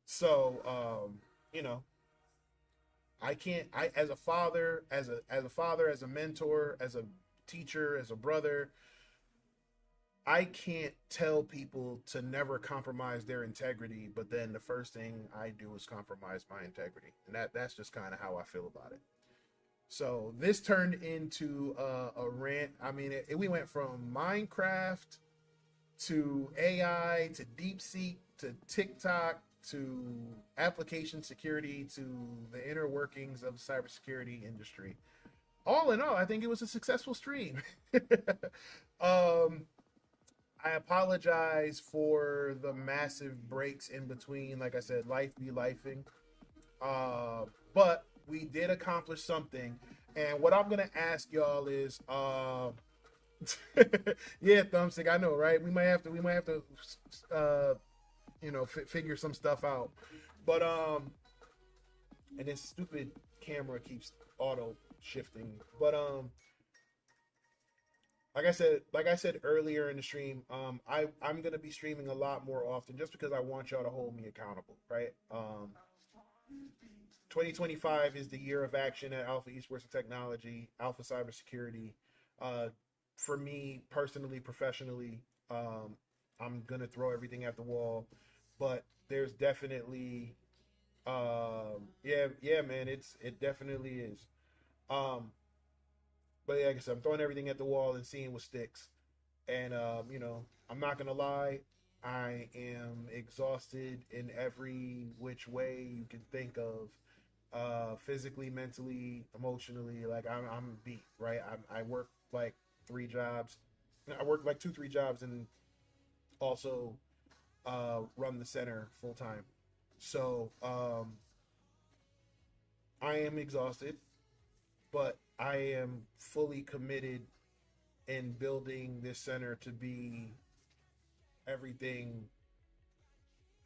so you know, I can't. I as a father, as a mentor, as a teacher, as a brother, I can't tell people to never compromise their integrity. But then the first thing I do is compromise my integrity, and that's just kind of how I feel about it. So this turned into a rant. I mean, we went from Minecraft to AI to DeepSeek to TikTok to application security to the inner workings of the cybersecurity industry. All in all, I think it was a successful stream. um, I apologize for the massive breaks in between. Like I said, life be lifing. But we did accomplish something. And what I'm gonna ask y'all is, yeah, thumbstick. I know, right? We might have to, figure some stuff out. But and this stupid camera keeps auto shifting. But like I said earlier in the stream, I'm gonna be streaming a lot more often just because I want y'all to hold me accountable, right? 2025 is the year of action at Alpha Esports and Technology, Alpha Cybersecurity. Uh, for me personally, professionally, I'm gonna throw everything at the wall, but there's definitely, yeah, man, it definitely is. Um, but yeah, like I said, I'm throwing everything at the wall and seeing what sticks. And I'm not gonna lie, I am exhausted in every which way you can think of, physically, mentally, emotionally. Like I'm beat, right? I work like 3 jobs. I work like 2, 3 jobs, and also run the center full time. So I am exhausted, but I am fully committed in building this center to be everything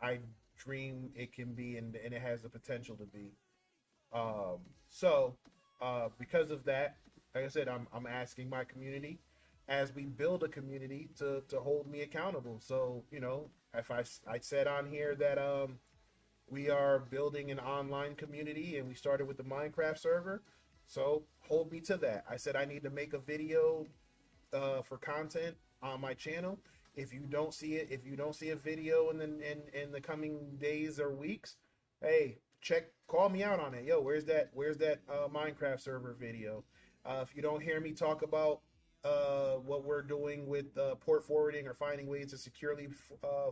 I dream it can be, and it has the potential to be. So because of that, like I said, I'm asking my community as we build a community to hold me accountable. So, you know, if I said on here that we are building an online community and we started with the Minecraft server, so hold me to that. I said I need to make a video for content on my channel. If you don't see it, if you don't see a video in the coming days or weeks, hey, call me out on it. Yo, where's that Minecraft server video? If you don't hear me talk about what we're doing with port forwarding or finding ways to securely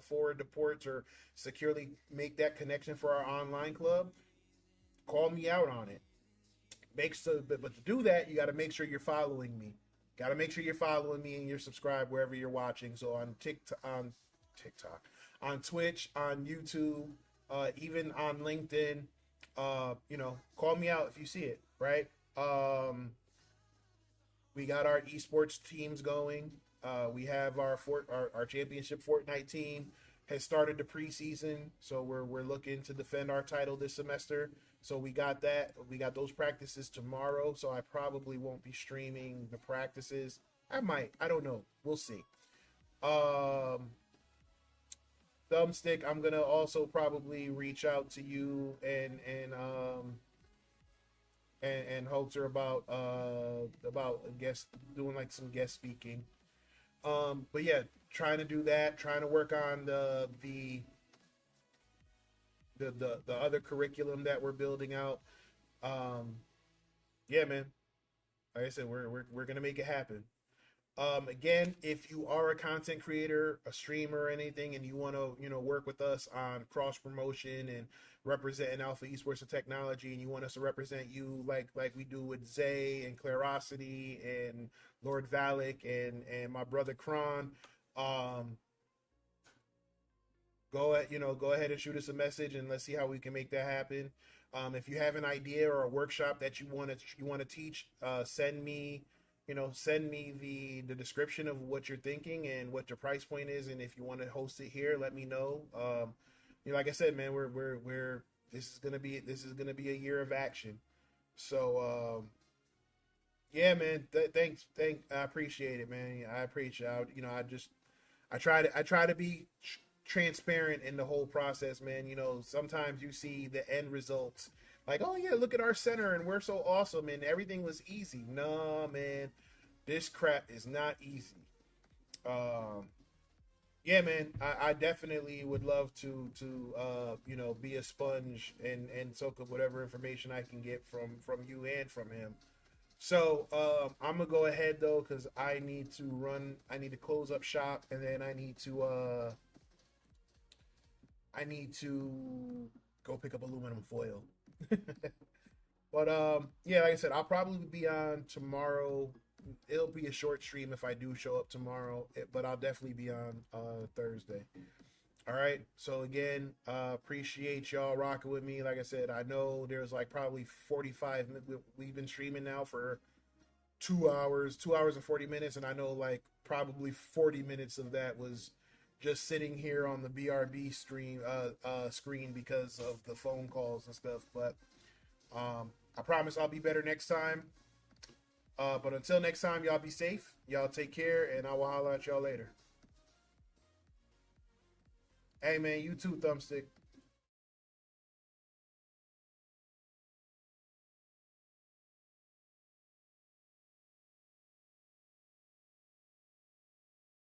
forward the ports or securely make that connection for our online club, call me out on it. But to do that, you got to make sure you're following me. Got to make sure you're following me and you're subscribed wherever you're watching. So on TikTok, on Twitch, on YouTube, even on LinkedIn, you know, call me out if you see it, right? We got our esports teams going. We have our championship Fortnite team has started the preseason, so we're looking to defend our title this semester. So we got that. We got those practices tomorrow. So I probably won't be streaming the practices. I might. I don't know. We'll see. Thumbstick, I'm gonna also probably reach out to you and Holzer about guest doing like some guest speaking. But yeah, trying to do that, trying to work on the other curriculum that we're building out. Yeah, man. Like I said, we're gonna make it happen. Again, if you are a content creator, a streamer, or anything, and you want to, you know, work with us on cross promotion and representing Alpha Esports and Technology, and you want us to represent you like we do with Zay and Clarosity and Lord Valak and my brother Kron, go ahead and shoot us a message and let's see how we can make that happen. If you have an idea or a workshop that you want to teach, send me the description of what you're thinking and what your price point is, and if you want to host it here, let me know. Like I said, man, this is gonna be a year of action. So yeah, man, thanks, I appreciate it, man. I appreciate it. I try to be transparent in the whole process, man. You know, sometimes you see the end results. Like, oh yeah, look at our center and we're so awesome and everything was easy. No, man, this crap is not easy. Yeah, man, I definitely would love to be a sponge and soak up whatever information I can get from you and from him. So I'm gonna go ahead though, because I need to close up shop, and then I need to go pick up aluminum foil. But yeah, like I said, I'll probably be on tomorrow. It'll be a short stream if I do show up tomorrow, but I'll definitely be on Thursday. All right. So again, appreciate y'all rocking with me. Like I said, I know there's like probably 45. We've been streaming now for 2 hours and 40 minutes, and I know like probably 40 minutes of that was just sitting here on the BRB screen because of the phone calls and stuff. But I promise I'll be better next time. But until next time, y'all be safe. Y'all take care, and I will holler at y'all later. Hey, man, you too, Thumbstick.